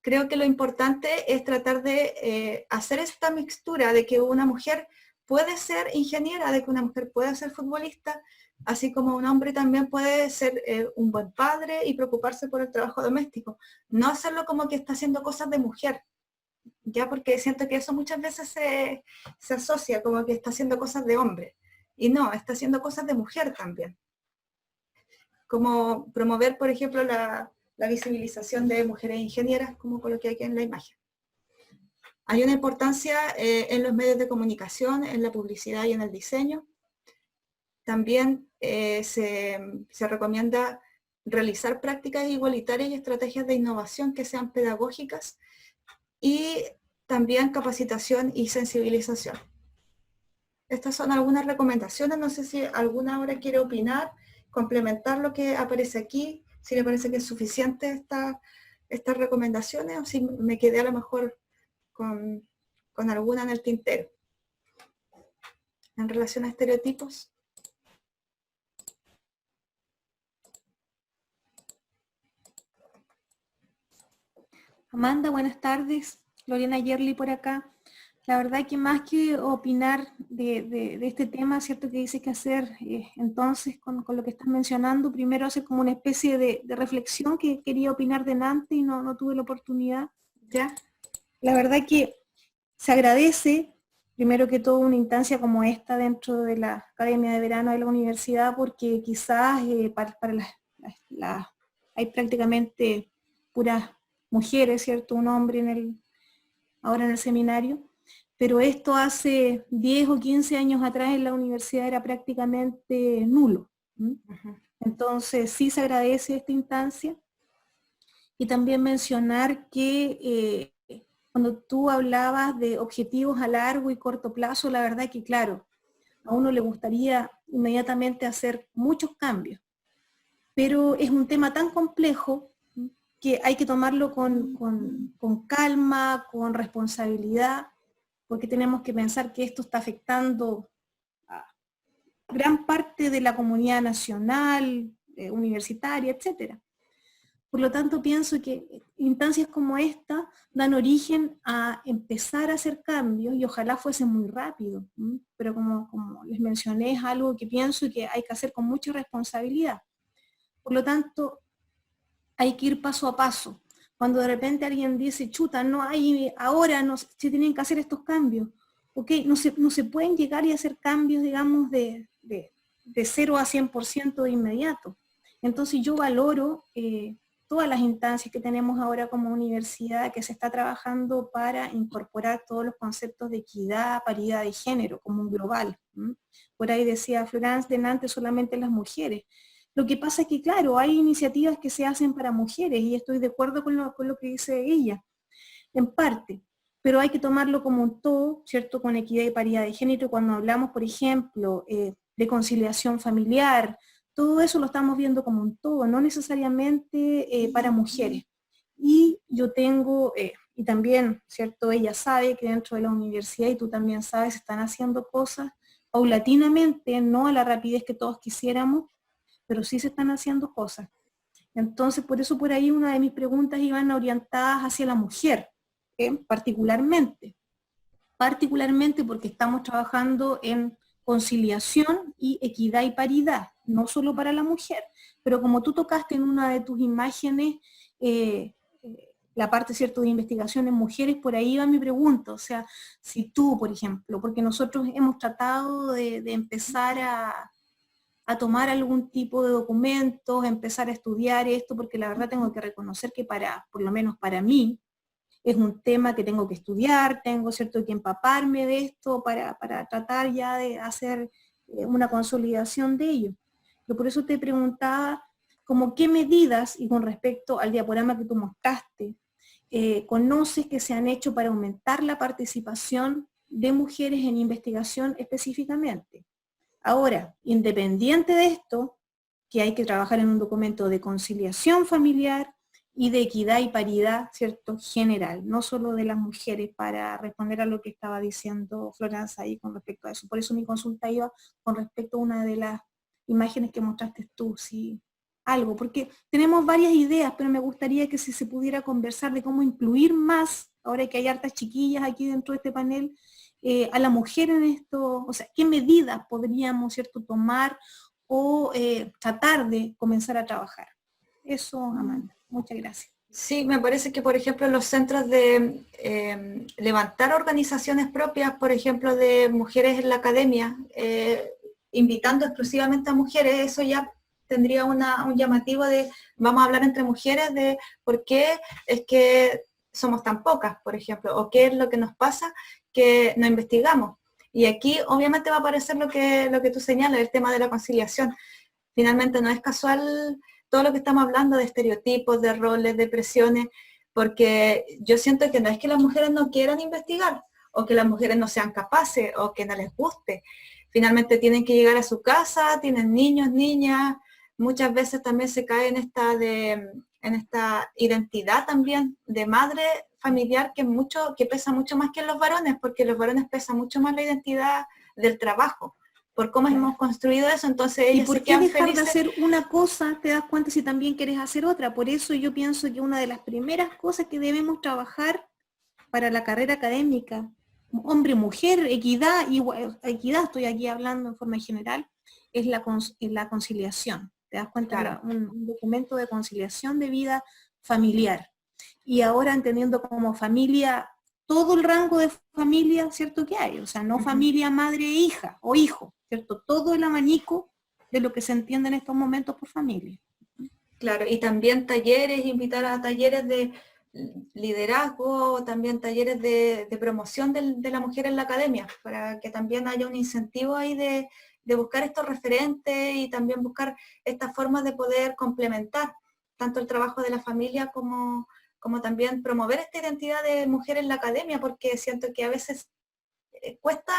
creo que lo importante es tratar de hacer esta mixtura de que una mujer puede ser ingeniera, de que una mujer puede ser futbolista, así como un hombre también puede ser un buen padre y preocuparse por el trabajo doméstico. No hacerlo como que está haciendo cosas de mujer, ya, porque siento que eso muchas veces se asocia como que está haciendo cosas de hombre. Y no, está haciendo cosas de mujer también. Como promover, por ejemplo, la visibilización de mujeres ingenieras, como coloqué aquí en la imagen. Hay una importancia en los medios de comunicación, en la publicidad y en el diseño. También se recomienda realizar prácticas igualitarias y estrategias de innovación que sean pedagógicas y también capacitación y sensibilización. Estas son algunas recomendaciones, no sé si alguna ahora quiere opinar, complementar lo que aparece aquí, si le parece que es suficiente estas recomendaciones o si me quedé a lo mejor con alguna en el tintero. En relación a estereotipos. Amanda, buenas tardes. Lorena Yerli por acá. La verdad que más que opinar de este tema, cierto que dice que hacer entonces con lo que estás mencionando, primero hacer como una especie de reflexión que quería opinar delante y no tuve la oportunidad. ¿Ya? La verdad que se agradece, primero que todo, una instancia como esta dentro de la Academia de Verano de la universidad, porque quizás hay prácticamente puras mujeres, ¿cierto? Un hombre ahora en el seminario. Pero esto hace 10 o 15 años atrás en la universidad era prácticamente nulo. Entonces sí se agradece esta instancia. Y también mencionar que cuando tú hablabas de objetivos a largo y corto plazo, la verdad que claro, a uno le gustaría inmediatamente hacer muchos cambios, pero es un tema tan complejo que hay que tomarlo con calma, con responsabilidad, porque tenemos que pensar que esto está afectando a gran parte de la comunidad nacional, universitaria, etcétera. Por lo tanto, pienso que instancias como esta dan origen a empezar a hacer cambios y ojalá fuese muy rápido, pero como les mencioné, es algo que pienso que hay que hacer con mucha responsabilidad. Por lo tanto, hay que ir paso a paso. Cuando de repente alguien dice, chuta, no hay, ahora no se tienen que hacer estos cambios. Ok, no se pueden llegar y hacer cambios, digamos, de 0 a 100% de inmediato. Entonces yo valoro todas las instancias que tenemos ahora como universidad, que se está trabajando para incorporar todos los conceptos de equidad, paridad de género, como un global. Por ahí decía Florence delante, solamente las mujeres. Lo que pasa es que, claro, hay iniciativas que se hacen para mujeres, y estoy de acuerdo con lo que dice ella, en parte, pero hay que tomarlo como un todo, ¿cierto?, con equidad y paridad de género. Cuando hablamos, por ejemplo, de conciliación familiar, todo eso lo estamos viendo como un todo, no necesariamente para mujeres. Y yo tengo, y también, ¿cierto?, ella sabe que dentro de la universidad, y tú también sabes, están haciendo cosas paulatinamente, no a la rapidez que todos quisiéramos, pero sí se están haciendo cosas. Entonces, por eso por ahí una de mis preguntas iban orientadas hacia la mujer, particularmente porque estamos trabajando en conciliación y equidad y paridad, no solo para la mujer, pero como tú tocaste en una de tus imágenes, la parte, ¿cierto?, de investigación en mujeres, por ahí va mi pregunta, o sea, si tú, por ejemplo, porque nosotros hemos tratado de empezar a tomar algún tipo de documentos, empezar a estudiar esto, porque la verdad tengo que reconocer que por lo menos para mí, es un tema que tengo que estudiar, tengo, ¿cierto?, que empaparme de esto para tratar ya de hacer una consolidación de ello. Pero por eso te preguntaba, como qué medidas, y con respecto al diaporama que tú mostraste, conoces que se han hecho para aumentar la participación de mujeres en investigación específicamente. Ahora, independiente de esto, que hay que trabajar en un documento de conciliación familiar y de equidad y paridad, ¿cierto?, general, no solo de las mujeres, para responder a lo que estaba diciendo Florence ahí con respecto a eso. Por eso mi consulta iba con respecto a una de las imágenes que mostraste tú, si algo, porque tenemos varias ideas, pero me gustaría que si se pudiera conversar de cómo incluir más, ahora que hay hartas chiquillas aquí dentro de este panel, a la mujer en esto, o sea, qué medidas podríamos, ¿cierto?, tomar o tratar de comenzar a trabajar. Eso, Amanda. Muchas gracias. Sí, me parece que, por ejemplo, los centros de levantar organizaciones propias, por ejemplo, de mujeres en la academia, invitando exclusivamente a mujeres, eso ya tendría un llamativo de, vamos a hablar entre mujeres de por qué es que somos tan pocas, por ejemplo, o qué es lo que nos pasa que no investigamos. Y aquí obviamente va a aparecer lo que tú señalas, el tema de la conciliación. Finalmente no es casual todo lo que estamos hablando de estereotipos, de roles, de presiones, porque yo siento que no es que las mujeres no quieran investigar, o que las mujeres no sean capaces, o que no les guste. Finalmente tienen que llegar a su casa, tienen niños, niñas, muchas veces también se cae en esta identidad también de madre familiar que pesa mucho más que en los varones, porque los varones pesa mucho más la identidad del trabajo, por cómo hemos construido eso, entonces ellos ¿y por qué dejar de hacer una cosa, te das cuenta si también quieres hacer otra? Por eso yo pienso que una de las primeras cosas que debemos trabajar para la carrera académica, hombre, mujer, equidad, equidad, estoy aquí hablando en forma general, es la conciliación. ¿Te das cuenta? Claro. Un documento de conciliación de vida familiar. Y ahora entendiendo como familia, todo el rango de familia, ¿cierto?, que hay. O sea, no familia, madre, hija o hijo, ¿cierto? Todo el abanico de lo que se entiende en estos momentos por familia. Claro, y también talleres, invitar a talleres de liderazgo, también talleres de promoción de la mujer en la academia, para que también haya un incentivo ahí de buscar estos referentes y también buscar estas formas de poder complementar tanto el trabajo de la familia como como también promover esta identidad de mujer en la academia, porque siento que a veces cuesta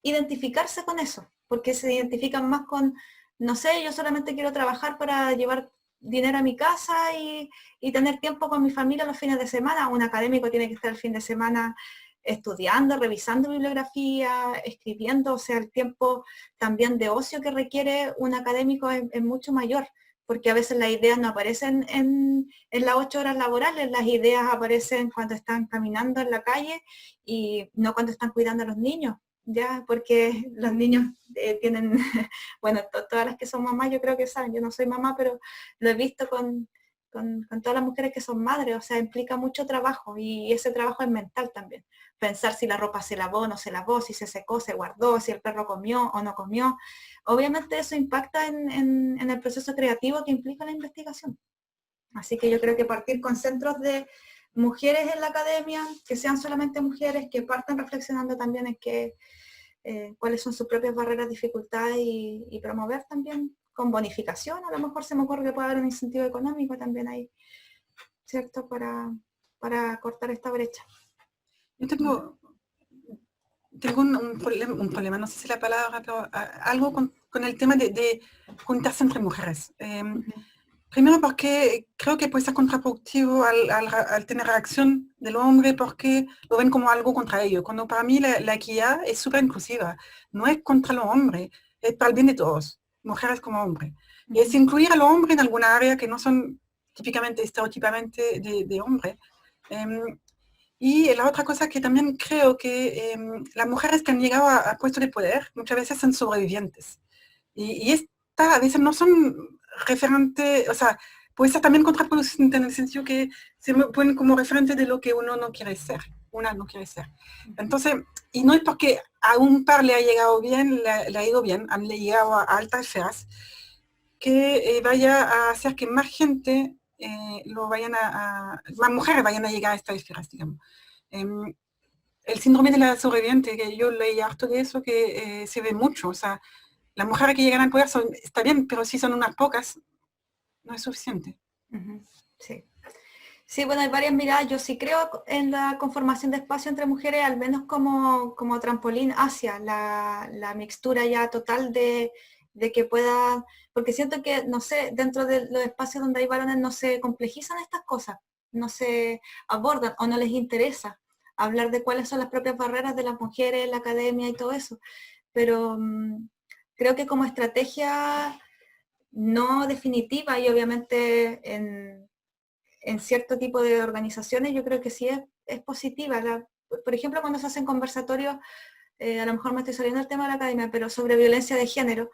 identificarse con eso, porque se identifican más con, no sé, yo solamente quiero trabajar para llevar dinero a mi casa y tener tiempo con mi familia los fines de semana. Un académico tiene que estar el fin de semana estudiando, revisando bibliografía, escribiendo, o sea, el tiempo también de ocio que requiere un académico es mucho mayor, porque a veces las ideas no aparecen en las 8 horas laborales, las ideas aparecen cuando están caminando en la calle y no cuando están cuidando a los niños, ya, porque los niños tienen, bueno, todas las que son mamás yo creo que saben, yo no soy mamá, pero lo he visto con todas las mujeres que son madres, o sea, implica mucho trabajo y ese trabajo es mental también. Pensar si la ropa se lavó o no se lavó, si se secó, se guardó, si el perro comió o no comió. Obviamente eso impacta en el proceso creativo que implica la investigación. Así que yo creo que partir con centros de mujeres en la academia, que sean solamente mujeres, que partan reflexionando también en cuáles son sus propias barreras, dificultades y promover también con bonificación, a lo mejor se me ocurre que puede haber un incentivo económico también ahí, ¿cierto? Para cortar esta brecha. Yo tengo un problema, no sé si la palabra, pero algo con el tema de juntarse entre mujeres. Primero porque creo que puede ser contraproductivo al tener reacción del hombre porque lo ven como algo contra ellos, cuando para mí la equidad es súper inclusiva, no es contra los hombres, es para el bien de todos, mujeres como hombres. Y es incluir a los hombres en alguna área que no son típicamente, estereotipamente de hombre. Y la otra cosa que también creo que las mujeres que han llegado a puestos de poder muchas veces son sobrevivientes. Y esta a veces no son referentes, o sea, puede ser también contraproducente en el sentido que se ponen como referente de lo que uno no quiere ser, una no quiere ser. Entonces, y no es porque a un par le ha llegado bien, le ha ido bien, han llegado a altas esferas, que vaya a hacer que más gente más mujeres vayan a llegar a estas esferas, digamos. El síndrome de la sobreviviente, que yo leí harto de eso, que se ve mucho, o sea, las mujeres que llegan al poder está bien, pero si son unas pocas, no es suficiente. Sí. Sí, bueno, hay varias miradas. Yo sí creo en la conformación de espacio entre mujeres, al menos como trampolín hacia la mixtura ya total de que puedan, porque siento que, no sé, dentro de los espacios donde hay varones no se complejizan estas cosas, no se abordan o no les interesa hablar de cuáles son las propias barreras de las mujeres en la academia y todo eso. Pero creo que como estrategia no definitiva y obviamente en cierto tipo de organizaciones yo creo que sí es positiva. Por ejemplo, cuando se hacen conversatorios, a lo mejor me estoy saliendo del tema de la academia, pero sobre violencia de género,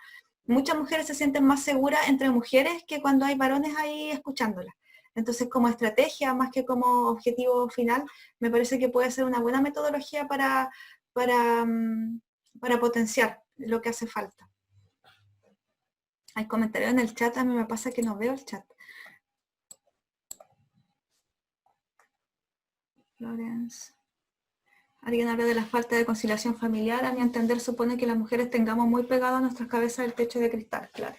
muchas mujeres se sienten más seguras entre mujeres que cuando hay varones ahí escuchándolas. Entonces, como estrategia, más que como objetivo final, me parece que puede ser una buena metodología para potenciar lo que hace falta. Hay comentarios en el chat, a mí me pasa que no veo el chat. Florence. Alguien habla de la falta de conciliación familiar. A mi entender supone que las mujeres tengamos muy pegado a nuestras cabezas el techo de cristal, claro.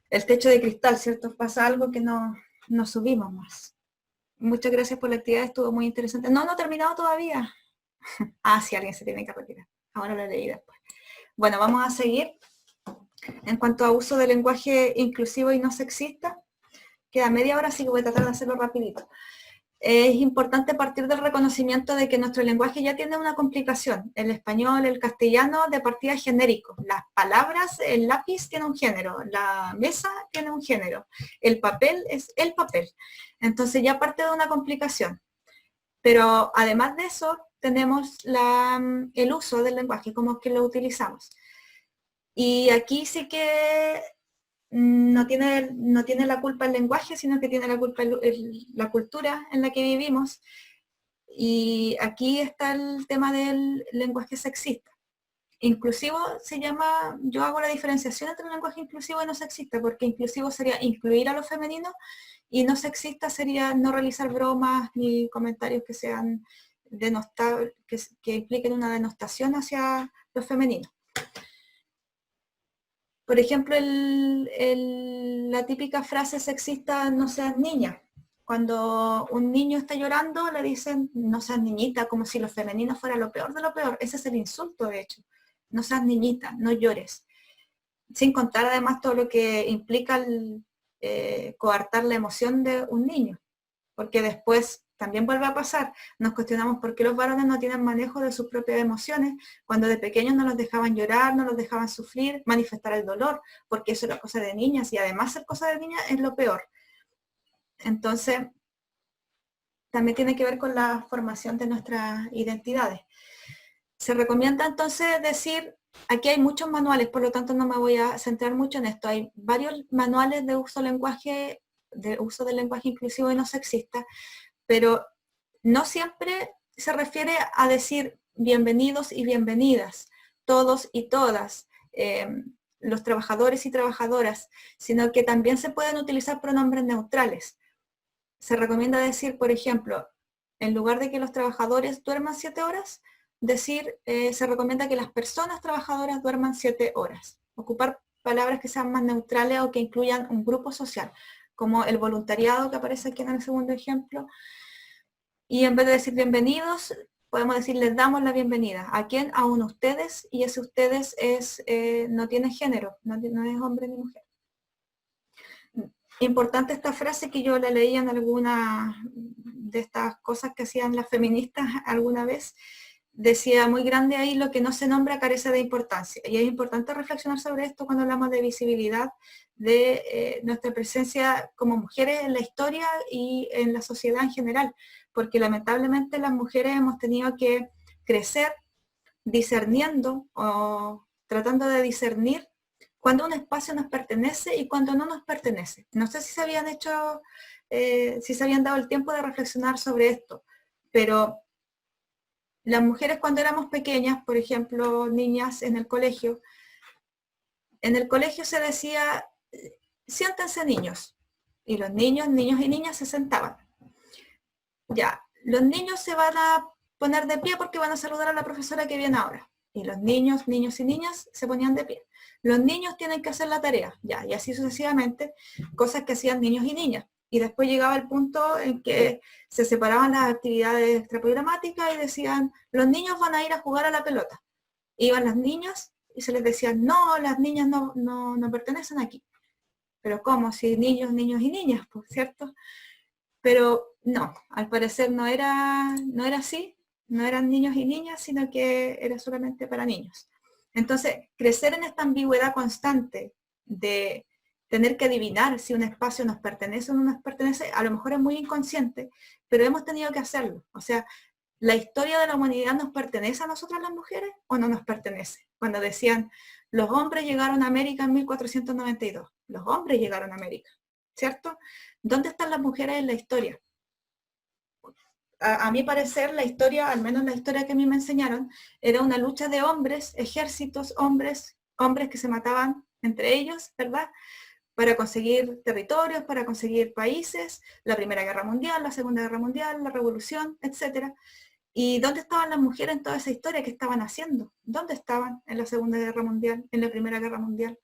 El techo de cristal, ¿cierto? Pasa algo que no subimos más. Muchas gracias por la actividad, estuvo muy interesante. No he terminado todavía. Sí, alguien se tiene que retirar. Ahora lo leí después. Bueno, vamos a seguir. En cuanto a uso del lenguaje inclusivo y no sexista, queda media hora, así que voy a tratar de hacerlo rapidito. Es importante partir del reconocimiento de que nuestro lenguaje ya tiene una complicación. El español, el castellano, de partida genérico. Las palabras, el lápiz tiene un género, la mesa tiene un género, el papel es el papel. Entonces ya parte de una complicación. Pero además de eso, tenemos el uso del lenguaje, cómo es que lo utilizamos. Y aquí sí que no tiene la culpa el lenguaje, sino que tiene la culpa la cultura en la que vivimos. Y aquí está el tema del lenguaje sexista. Inclusivo se llama, yo hago la diferenciación entre el lenguaje inclusivo y no sexista, porque inclusivo sería incluir a lo femenino y no sexista sería no realizar bromas ni comentarios que sean que impliquen una denostación hacia lo femenino. Por ejemplo, la típica frase sexista, no seas niña, cuando un niño está llorando le dicen no seas niñita, como si lo femenino fuera lo peor de lo peor. Ese es el insulto, de hecho. No seas niñita, no llores. Sin contar además todo lo que implica el, coartar la emoción de un niño, porque después también vuelve a pasar, nos cuestionamos por qué los varones no tienen manejo de sus propias emociones, cuando de pequeños no los dejaban llorar, no los dejaban sufrir, manifestar el dolor, porque eso era cosa de niñas, y además ser cosa de niñas es lo peor. Entonces, también tiene que ver con la formación de nuestras identidades. Se recomienda entonces decir, aquí hay muchos manuales, por lo tanto no me voy a centrar mucho en esto, hay varios manuales de uso del lenguaje inclusivo y no sexista, pero no siempre se refiere a decir bienvenidos y bienvenidas, todos y todas, los trabajadores y trabajadoras, sino que también se pueden utilizar pronombres neutrales. Se recomienda decir, por ejemplo, en lugar de que los trabajadores duerman 7 horas, se recomienda que las personas trabajadoras duerman 7 horas. Ocupar palabras que sean más neutrales o que incluyan un grupo social, como el voluntariado que aparece aquí en el segundo ejemplo. Y en vez de decir bienvenidos, podemos decir les damos la bienvenida. ¿A quién? A un ustedes, y ese ustedes es, no tiene género, no es hombre ni mujer. Importante esta frase que yo la leí en alguna de estas cosas que hacían las feministas alguna vez. Decía muy grande ahí, lo que no se nombra carece de importancia. Y es importante reflexionar sobre esto cuando hablamos de visibilidad, de nuestra presencia como mujeres en la historia y en la sociedad en general. Porque lamentablemente las mujeres hemos tenido que crecer discerniendo o tratando de discernir cuando un espacio nos pertenece y cuando no nos pertenece. No sé si se habían si se habían dado el tiempo de reflexionar sobre esto, pero las mujeres cuando éramos pequeñas, por ejemplo, niñas en el colegio se decía, siéntense niños, y los niños y niñas se sentaban. Ya, los niños se van a poner de pie porque van a saludar a la profesora que viene ahora. Y los niños y niñas se ponían de pie. Los niños tienen que hacer la tarea, ya, y así sucesivamente, cosas que hacían niños y niñas. Y después llegaba el punto en que se separaban las actividades extraprogramáticas y decían, los niños van a ir a jugar a la pelota. Iban las niñas y se les decía, no, las niñas no pertenecen aquí. Pero ¿cómo? Si niños y niñas, pues, ¿cierto? Pero no, al parecer no era así, no eran niños y niñas, sino que era solamente para niños. Entonces, crecer en esta ambigüedad constante de tener que adivinar si un espacio nos pertenece o no nos pertenece, a lo mejor es muy inconsciente, pero hemos tenido que hacerlo. O sea, ¿la historia de la humanidad nos pertenece a nosotras las mujeres o no nos pertenece? Cuando decían, los hombres llegaron a América en 1492, los hombres llegaron a América, ¿cierto? ¿Dónde están las mujeres en la historia? A mi parecer, la historia, al menos la historia que a mí me enseñaron, era una lucha de hombres, ejércitos, hombres que se mataban entre ellos, ¿verdad? Para conseguir territorios, para conseguir países, la Primera Guerra Mundial, la Segunda Guerra Mundial, la Revolución, etc. ¿Y dónde estaban las mujeres en toda esa historia? ¿Qué estaban haciendo? ¿Dónde estaban en la Segunda Guerra Mundial, en la Primera Guerra Mundial?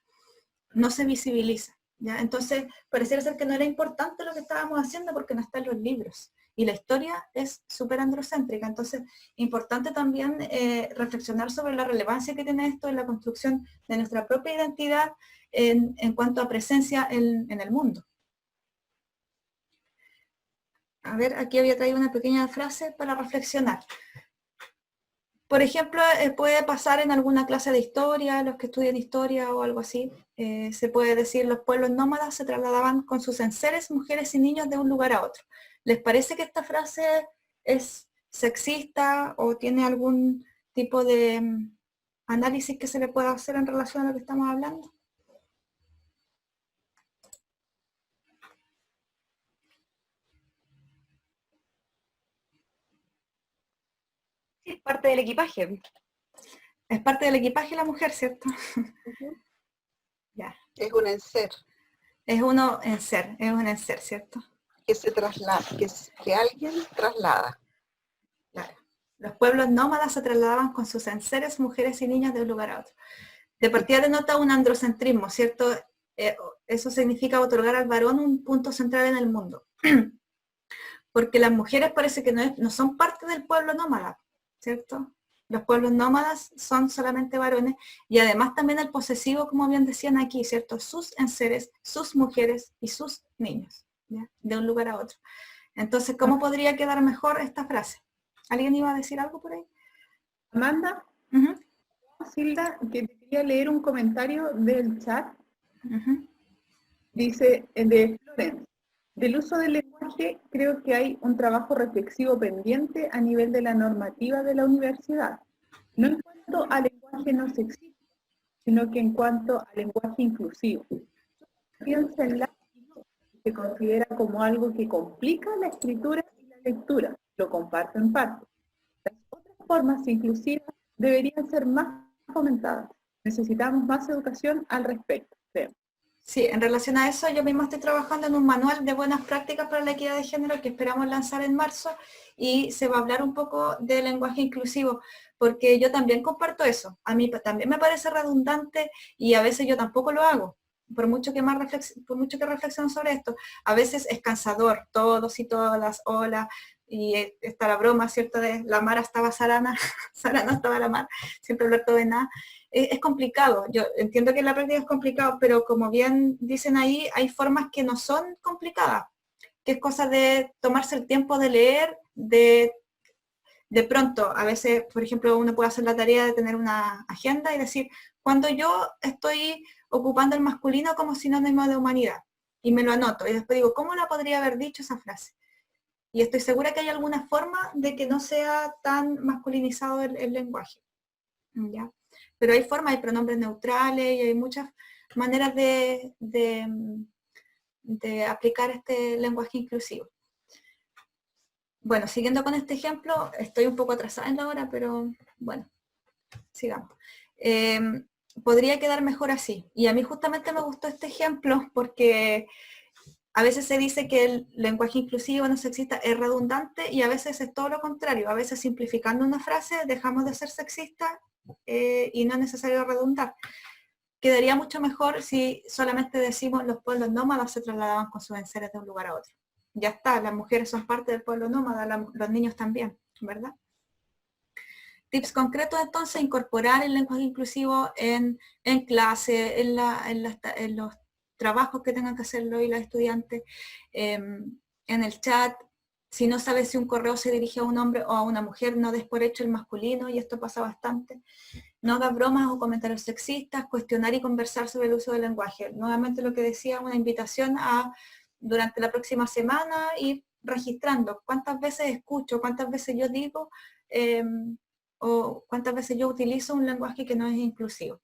No se visibiliza, ¿ya? Entonces, pareciera ser que no era importante lo que estábamos haciendo porque no está en los libros. Y la historia es súper androcéntrica, entonces importante también reflexionar sobre la relevancia que tiene esto en la construcción de nuestra propia identidad en cuanto a presencia en el mundo. A ver, aquí había traído una pequeña frase para reflexionar. Por ejemplo, puede pasar en alguna clase de historia, los que estudian historia o algo así, se puede decir los pueblos nómadas se trasladaban con sus enseres, mujeres y niños de un lugar a otro. ¿Les parece que esta frase es sexista o tiene algún tipo de análisis que se le pueda hacer en relación a lo que estamos hablando? Sí, es parte del equipaje. Es parte del equipaje la mujer, ¿cierto? Ya. Es un enser. Es un enser, ¿cierto? Que se traslada, que alguien traslada. Claro. Los pueblos nómadas se trasladaban con sus enseres, mujeres y niños de un lugar a otro. De partida denota un androcentrismo, ¿cierto? Eso significa otorgar al varón un punto central en el mundo. porque las mujeres parece que no son parte del pueblo nómada, ¿cierto? Los pueblos nómadas son solamente varones, y además también el posesivo, como bien decían aquí, ¿cierto? Sus enseres, sus mujeres y sus niños, ¿ya? De un lugar a otro. Entonces, ¿cómo podría quedar mejor esta frase? ¿Alguien iba a decir algo por ahí? Amanda, Uh-huh. Silda, que te quería leer un comentario del chat. Uh-huh. Dice, de Florence, del uso del lenguaje creo que hay un trabajo reflexivo pendiente a nivel de la normativa de la universidad, no en cuanto al lenguaje no sexista, sino que en cuanto al lenguaje inclusivo. Piensa en la se considera como algo que complica la escritura y la lectura, lo comparto en parte. Las otras formas inclusivas deberían ser más fomentadas. Necesitamos más educación al respecto, creo. Sí, en relación a eso, yo misma estoy trabajando en un manual de buenas prácticas para la equidad de género que esperamos lanzar en marzo, y se va a hablar un poco de lenguaje inclusivo, porque yo también comparto eso. A mí también me parece redundante y a veces yo tampoco lo hago, por mucho que reflexiono sobre esto. A veces es cansador, todos y todas, hola, y está la broma, ¿cierto? De la Mara estaba Sarana, Sarana estaba la Mara, siempre hablar todo de nada. Es complicado, yo entiendo que en la práctica es complicado, pero como bien dicen ahí, hay formas que no son complicadas, que es cosa de tomarse el tiempo de leer, de pronto, a veces, por ejemplo, uno puede hacer la tarea de tener una agenda y decir, cuando yo estoy ocupando el masculino como sinónimo de humanidad, y me lo anoto, y después digo, ¿cómo la podría haber dicho esa frase? Y estoy segura que hay alguna forma de que no sea tan masculinizado el lenguaje, ¿ya? Pero hay formas, hay pronombres neutrales y hay muchas maneras de aplicar este lenguaje inclusivo. Bueno, siguiendo con este ejemplo, estoy un poco atrasada en la hora, pero bueno, sigamos. Podría quedar mejor así. Y a mí justamente me gustó este ejemplo porque a veces se dice que el lenguaje inclusivo no sexista es redundante, y a veces es todo lo contrario. A veces simplificando una frase dejamos de ser sexistas y no es necesario redundar. Quedaría mucho mejor si solamente decimos los pueblos nómadas se trasladaban con sus enseres de un lugar a otro. Ya está, las mujeres son parte del pueblo nómada, los niños también, ¿verdad? Tips concretos entonces: incorporar el lenguaje inclusivo en clase, en los trabajos que tengan que hacerlo y los estudiantes, en el chat. Si no sabes si un correo se dirige a un hombre o a una mujer, no des por hecho el masculino, y esto pasa bastante. No hagas bromas o comentarios sexistas, cuestionar y conversar sobre el uso del lenguaje. Nuevamente lo que decía, una invitación a, durante la próxima semana, ir registrando cuántas veces escucho, cuántas veces yo digo, o cuántas veces yo utilizo un lenguaje que no es inclusivo.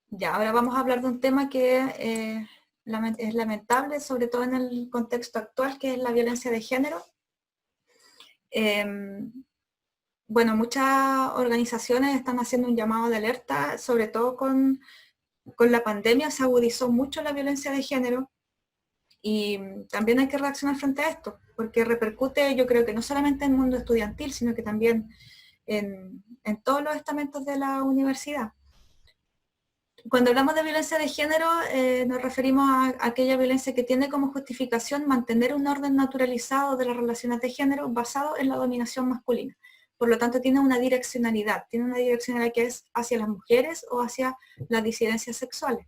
Ya, ahora vamos a hablar de un tema que es lamentable, sobre todo en el contexto actual, que es la violencia de género. Bueno, muchas organizaciones están haciendo un llamado de alerta, sobre todo con la pandemia se agudizó mucho la violencia de género, y también hay que reaccionar frente a esto, porque repercute, yo creo que no solamente en el mundo estudiantil, sino que también en todos los estamentos de la universidad. Cuando hablamos de violencia de género, nos referimos a aquella violencia que tiene como justificación mantener un orden naturalizado de las relaciones de género basado en la dominación masculina. Por lo tanto, tiene una direccionalidad que es hacia las mujeres o hacia las disidencias sexuales.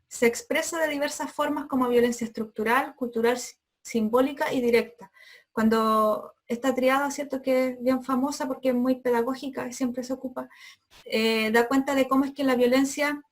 Se expresa de diversas formas como violencia estructural, cultural, simbólica y directa. Cuando esta triada, cierto, que es bien famosa porque es muy pedagógica y siempre se ocupa, da cuenta de cómo es que la violencia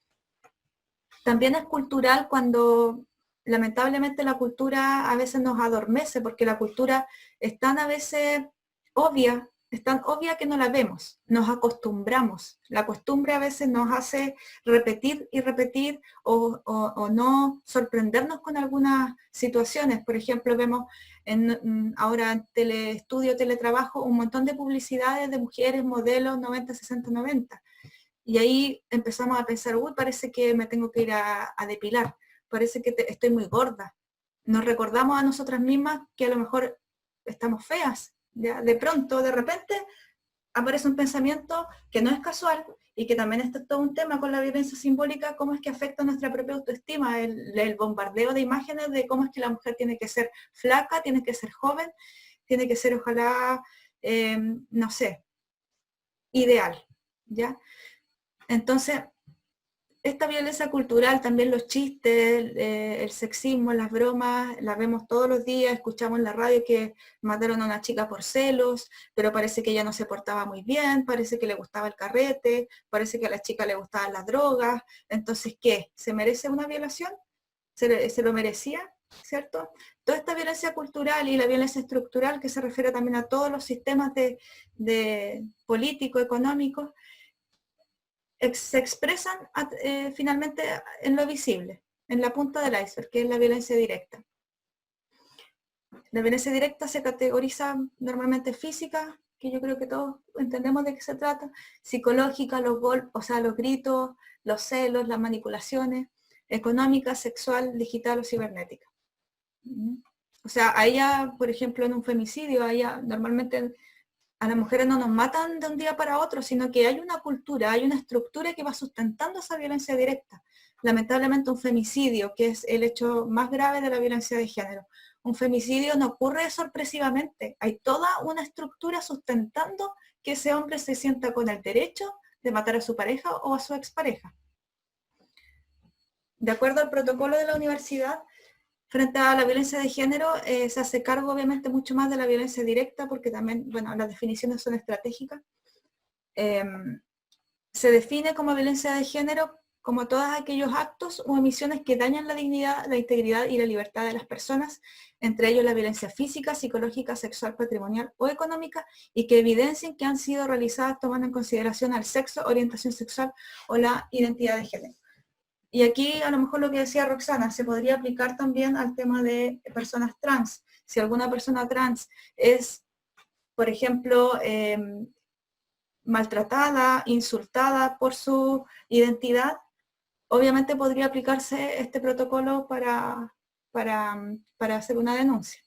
también es cultural, cuando lamentablemente la cultura a veces nos adormece, porque la cultura es tan a veces obvia, es tan obvia que no la vemos, nos acostumbramos. La costumbre a veces nos hace repetir y repetir, o no sorprendernos con algunas situaciones. Por ejemplo, vemos ahora en teleestudio, teletrabajo, un montón de publicidades de mujeres, modelos 90, 60, 90. Y ahí empezamos a pensar, uy, parece que me tengo que ir a depilar, parece que estoy muy gorda. Nos recordamos a nosotras mismas que a lo mejor estamos feas. ¿Ya? De pronto, de repente, aparece un pensamiento que no es casual y que también está todo un tema con la violencia simbólica, cómo es que afecta nuestra propia autoestima, el bombardeo de imágenes de cómo es que la mujer tiene que ser flaca, tiene que ser joven, tiene que ser ojalá, no sé, ideal, ¿ya? Entonces, esta violencia cultural, también los chistes, el sexismo, las bromas, las vemos todos los días, escuchamos en la radio que mataron a una chica por celos, pero parece que ella no se portaba muy bien, parece que le gustaba el carrete, parece que a la chica le gustaban las drogas, entonces, ¿qué? ¿Se merece una violación? ¿Se lo merecía? ¿Cierto? Toda esta violencia cultural y la violencia estructural, que se refiere también a todos los sistemas de político, económico, se expresan finalmente en lo visible, en la punta del iceberg, que es la violencia directa. La violencia directa se categoriza normalmente física, que yo creo que todos entendemos de qué se trata, psicológica, los golpes, o sea, los gritos, los celos, las manipulaciones, económica, sexual, digital o cibernética. O sea, a ella, por ejemplo, en un femicidio, a ella normalmente a las mujeres no nos matan de un día para otro, sino que hay una cultura, hay una estructura que va sustentando esa violencia directa. Lamentablemente un femicidio, que es el hecho más grave de la violencia de género, un femicidio no ocurre sorpresivamente, hay toda una estructura sustentando que ese hombre se sienta con el derecho de matar a su pareja o a su expareja. De acuerdo al protocolo de la universidad, frente a la violencia de género, se hace cargo obviamente mucho más de la violencia directa, porque también, bueno, las definiciones son estratégicas. Se define como violencia de género como todos aquellos actos o omisiones que dañan la dignidad, la integridad y la libertad de las personas, entre ellos la violencia física, psicológica, sexual, patrimonial o económica, y que evidencien que han sido realizadas tomando en consideración al sexo, orientación sexual o la identidad de género. Y aquí a lo mejor lo que decía Roxana, se podría aplicar también al tema de personas trans. Si alguna persona trans es, por ejemplo, maltratada, insultada por su identidad, obviamente podría aplicarse este protocolo para hacer una denuncia.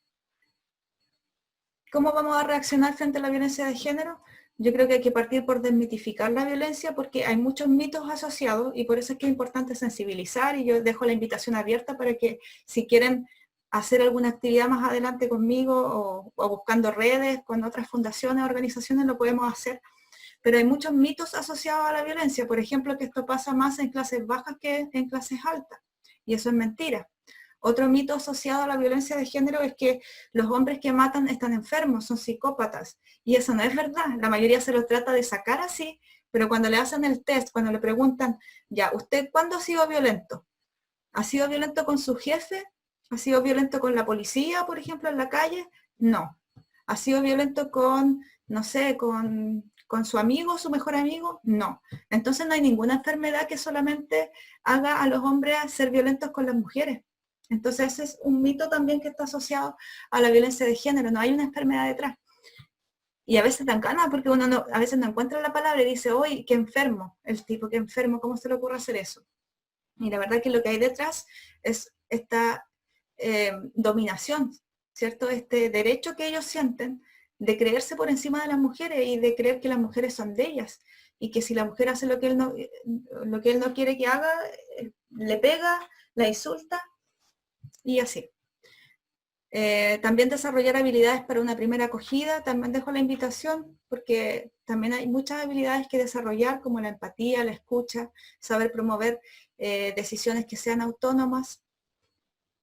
¿Cómo vamos a reaccionar frente a la violencia de género? Yo creo que hay que partir por desmitificar la violencia, porque hay muchos mitos asociados y por eso es que es importante sensibilizar, y yo dejo la invitación abierta para que si quieren hacer alguna actividad más adelante conmigo o buscando redes con otras fundaciones, organizaciones, lo podemos hacer. Pero hay muchos mitos asociados a la violencia, por ejemplo, que esto pasa más en clases bajas que en clases altas, y eso es mentira. Otro mito asociado a la violencia de género es que los hombres que matan están enfermos, son psicópatas. Y eso no es verdad. La mayoría se lo trata de sacar así, pero cuando le hacen el test, cuando le preguntan, ya, ¿usted cuándo ha sido violento? ¿Ha sido violento con su jefe? ¿Ha sido violento con la policía, por ejemplo, en la calle? No. ¿Ha sido violento con, no sé, con su amigo, su mejor amigo? No. Entonces no hay ninguna enfermedad que solamente haga a los hombres ser violentos con las mujeres. Entonces ese es un mito también que está asociado a la violencia de género, no hay una enfermedad detrás. Y a veces dan ganas porque uno a veces no encuentra la palabra y dice, oye, qué enfermo, el tipo, qué enfermo, ¿cómo se le ocurre hacer eso? Y la verdad que lo que hay detrás es esta dominación, ¿cierto? Este derecho que ellos sienten de creerse por encima de las mujeres y de creer que las mujeres son de ellas. Y que si la mujer hace lo que él no quiere que haga, le pega, la insulta, y así. También desarrollar habilidades para una primera acogida, también dejo la invitación, porque también hay muchas habilidades que desarrollar, como la empatía, la escucha, saber promover decisiones que sean autónomas,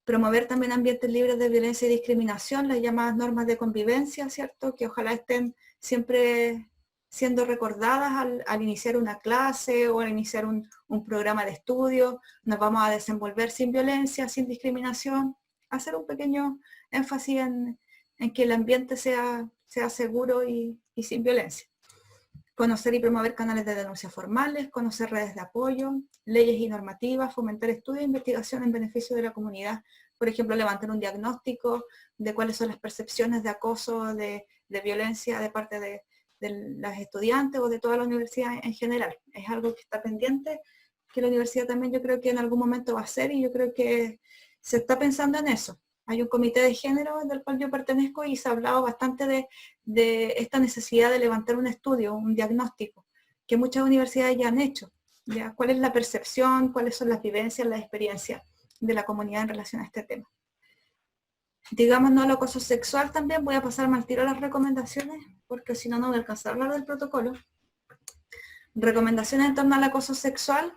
promover también ambientes libres de violencia y discriminación, las llamadas normas de convivencia, ¿cierto? Que ojalá estén siempre siendo recordadas al iniciar una clase o al iniciar un programa de estudio. Nos vamos a desenvolver sin violencia, sin discriminación, hacer un pequeño énfasis en que el ambiente sea seguro y sin violencia. Conocer y promover canales de denuncia formales, conocer redes de apoyo, leyes y normativas, fomentar estudios e investigación en beneficio de la comunidad. Por ejemplo, levantar un diagnóstico de cuáles son las percepciones de acoso, de violencia de parte de las estudiantes o de toda la universidad en general. Es algo que está pendiente, que la universidad también yo creo que en algún momento va a hacer, y yo creo que se está pensando en eso, Hay un comité de género del cual yo pertenezco y se ha hablado bastante de esta necesidad de levantar un estudio, un diagnóstico, que muchas universidades ya han hecho. ¿Ya? ¿Cuál es la percepción? ¿Cuáles son las vivencias, las experiencias de la comunidad en relación a este tema? Digamos, no al acoso sexual también, voy a pasar al tiro a las recomendaciones, porque si no, no voy a alcanzar a hablar del protocolo. Recomendaciones en torno al acoso sexual.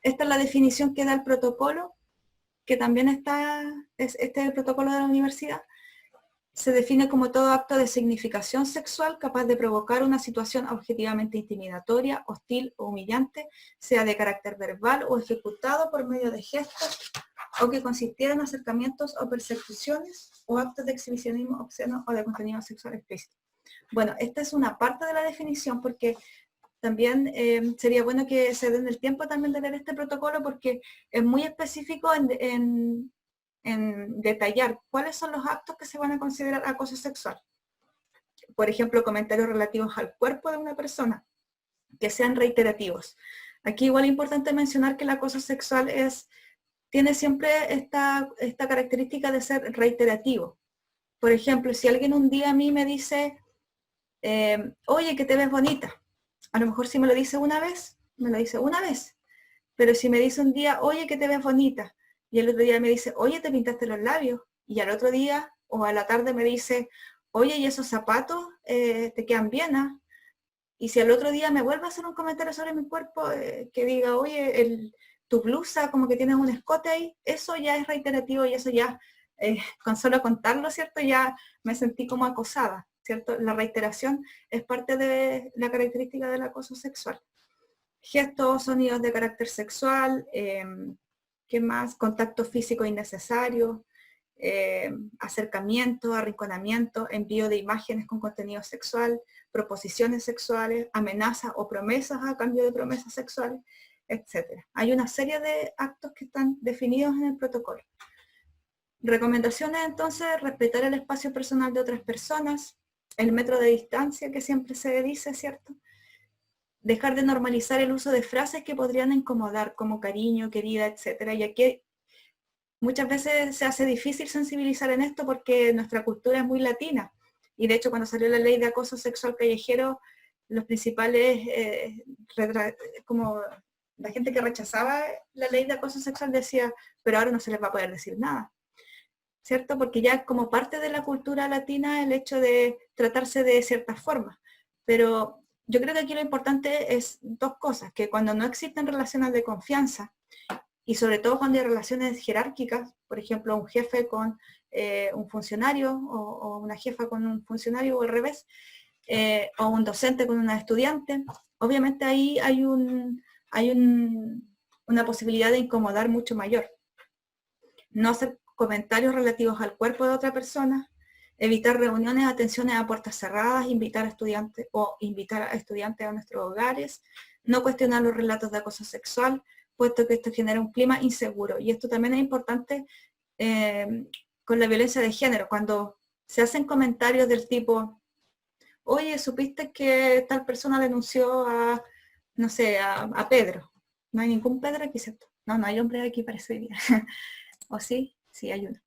Esta es la definición que da el protocolo, que también este es el protocolo de la universidad. Se define como todo acto de significación sexual capaz de provocar una situación objetivamente intimidatoria, hostil o humillante, sea de carácter verbal o ejecutado por medio de gestos, o que consistiera en acercamientos o persecuciones o actos de exhibicionismo obsceno o de contenido sexual explícito. Bueno, esta es una parte de la definición porque también sería bueno que se den el tiempo también de leer este protocolo porque es muy específico en detallar cuáles son los actos que se van a considerar acoso sexual. Por ejemplo, comentarios relativos al cuerpo de una persona, que sean reiterativos. Aquí igual es importante mencionar que el acoso sexual tiene siempre esta característica de ser reiterativo. Por ejemplo, si alguien un día a mí me dice, oye, que te ves bonita, a lo mejor si me lo dice una vez, me lo dice una vez, pero si me dice un día, oye, que te ves bonita, y el otro día me dice, oye, te pintaste los labios, y al otro día o a la tarde me dice, oye, y esos zapatos te quedan bien, ¿ah? Y si al otro día me vuelve a hacer un comentario sobre mi cuerpo, que diga, oye, tu blusa, como que tienes un escote ahí, eso ya es reiterativo y eso ya, con solo contarlo, ¿cierto? Ya me sentí como acosada, ¿cierto? La reiteración es parte de la característica del acoso sexual. Gestos, sonidos de carácter sexual, ¿qué más? Contacto físico innecesario, acercamiento, arrinconamiento, envío de imágenes con contenido sexual, proposiciones sexuales, amenazas o promesas a cambio de promesas sexuales, etc. Hay una serie de actos que están definidos en el protocolo. Recomendaciones entonces, respetar el espacio personal de otras personas, el metro de distancia que siempre se dice, ¿cierto? Dejar de normalizar el uso de frases que podrían incomodar, como cariño, querida, etc. Y aquí muchas veces se hace difícil sensibilizar en esto porque nuestra cultura es muy latina. Y de hecho cuando salió la ley de acoso sexual callejero, los principales, como la gente que rechazaba la ley de acoso sexual decía, pero ahora no se les va a poder decir nada. ¿Cierto? Porque ya como parte de la cultura latina el hecho de tratarse de cierta forma. Pero yo creo que aquí lo importante es dos cosas, que cuando no existen relaciones de confianza, y sobre todo cuando hay relaciones jerárquicas, por ejemplo, un jefe con un funcionario, o una jefa con un funcionario, o al revés, o un docente con una estudiante, obviamente ahí hay una posibilidad de incomodar mucho mayor. No hacer comentarios relativos al cuerpo de otra persona, evitar reuniones, atenciones a puertas cerradas, invitar a estudiantes a nuestros hogares, no cuestionar los relatos de acoso sexual, puesto que esto genera un clima inseguro. Y esto también es importante con la violencia de género, cuando se hacen comentarios del tipo, oye, ¿supiste que tal persona denunció a, no sé, a Pedro? No hay ningún Pedro aquí, ¿cierto? No hay hombre aquí, parece bien. ¿O sí? Sí, hay uno.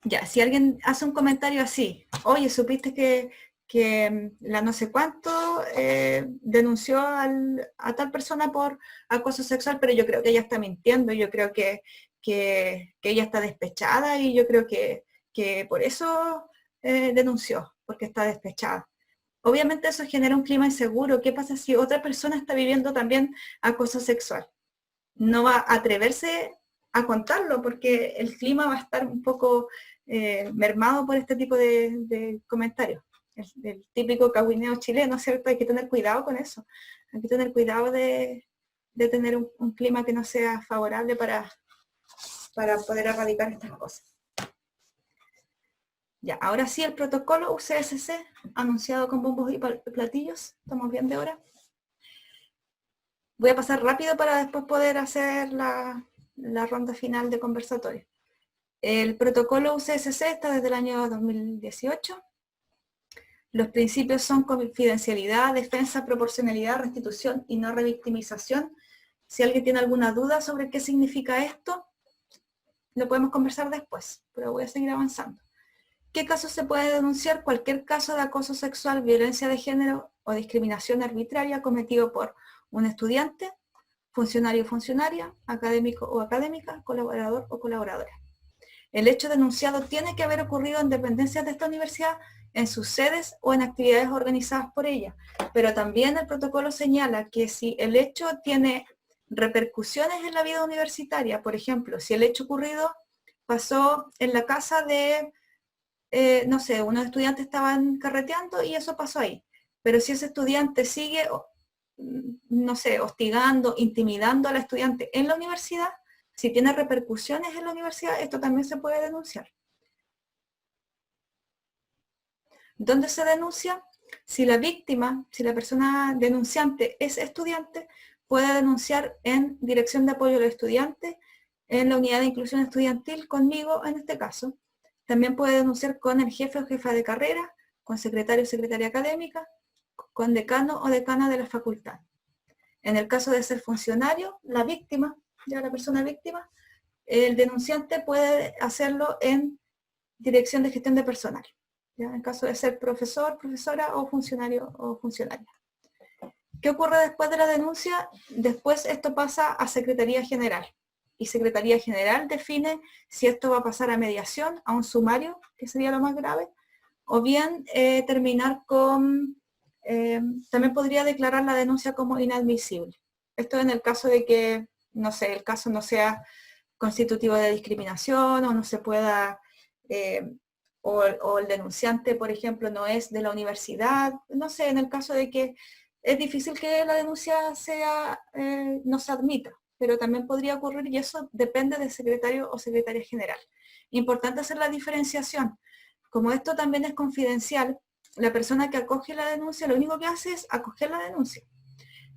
Ya, si alguien hace un comentario así, oye, ¿supiste que la no sé cuánto denunció a tal persona por acoso sexual? Pero yo creo que ella está mintiendo, yo creo que ella está despechada y yo creo que por eso denunció, porque está despechada. Obviamente eso genera un clima inseguro. ¿Qué pasa si otra persona está viviendo también acoso sexual? No va a atreverse a contarlo porque el clima va a estar un poco mermado por este tipo de comentarios. El típico cahuineo chileno, ¿cierto? Hay que tener cuidado con eso. Hay que tener cuidado de tener un clima que no sea favorable para poder erradicar estas cosas. Ya, ahora sí el protocolo UCSC, anunciado con bombos y platillos. ¿Estamos bien de hora? Voy a pasar rápido para después poder hacer la ronda final de conversatorio. El protocolo UCSC está desde el año 2018. Los principios son confidencialidad, defensa, proporcionalidad, restitución y no revictimización. Si alguien tiene alguna duda sobre qué significa esto, lo podemos conversar después, pero voy a seguir avanzando. ¿Qué casos se puede denunciar? Cualquier caso de acoso sexual, violencia de género o discriminación arbitraria cometido por un estudiante, funcionario o funcionaria, académico o académica, colaborador o colaboradora. El hecho denunciado tiene que haber ocurrido en dependencias de esta universidad, en sus sedes o en actividades organizadas por ella. Pero también el protocolo señala que si el hecho tiene repercusiones en la vida universitaria, por ejemplo, si el hecho ocurrido pasó en la casa de, no sé, unos estudiantes estaban carreteando y eso pasó ahí. Pero si ese estudiante sigue, no sé, hostigando, intimidando a la estudiante en la universidad, si tiene repercusiones en la universidad, esto también se puede denunciar. ¿Dónde se denuncia? Si la víctima, si la persona denunciante es estudiante, puede denunciar en Dirección de Apoyo a los Estudiantes, en la Unidad de Inclusión Estudiantil, conmigo en este caso. También puede denunciar con el jefe o jefa de carrera, con secretario o secretaria académica, con decano o decana de la facultad. En el caso de ser funcionario, la víctima, ya la persona víctima, el denunciante puede hacerlo en Dirección de Gestión de Personal, ¿ya? En caso de ser profesor, profesora o funcionario o funcionaria. ¿Qué ocurre después de la denuncia? Después esto pasa a Secretaría General. Y Secretaría General define si esto va a pasar a mediación, a un sumario, que sería lo más grave, o bien terminar con... también podría declarar la denuncia como inadmisible. Esto en el caso de que, no sé, el caso no sea constitutivo de discriminación o no se pueda, o el denunciante, por ejemplo, no es de la universidad, no sé, en el caso de que es difícil que la denuncia sea, no se admita, pero también podría ocurrir y eso depende del secretario o secretaria general. Importante hacer la diferenciación. Como esto también es confidencial, la persona que acoge la denuncia lo único que hace es acoger la denuncia.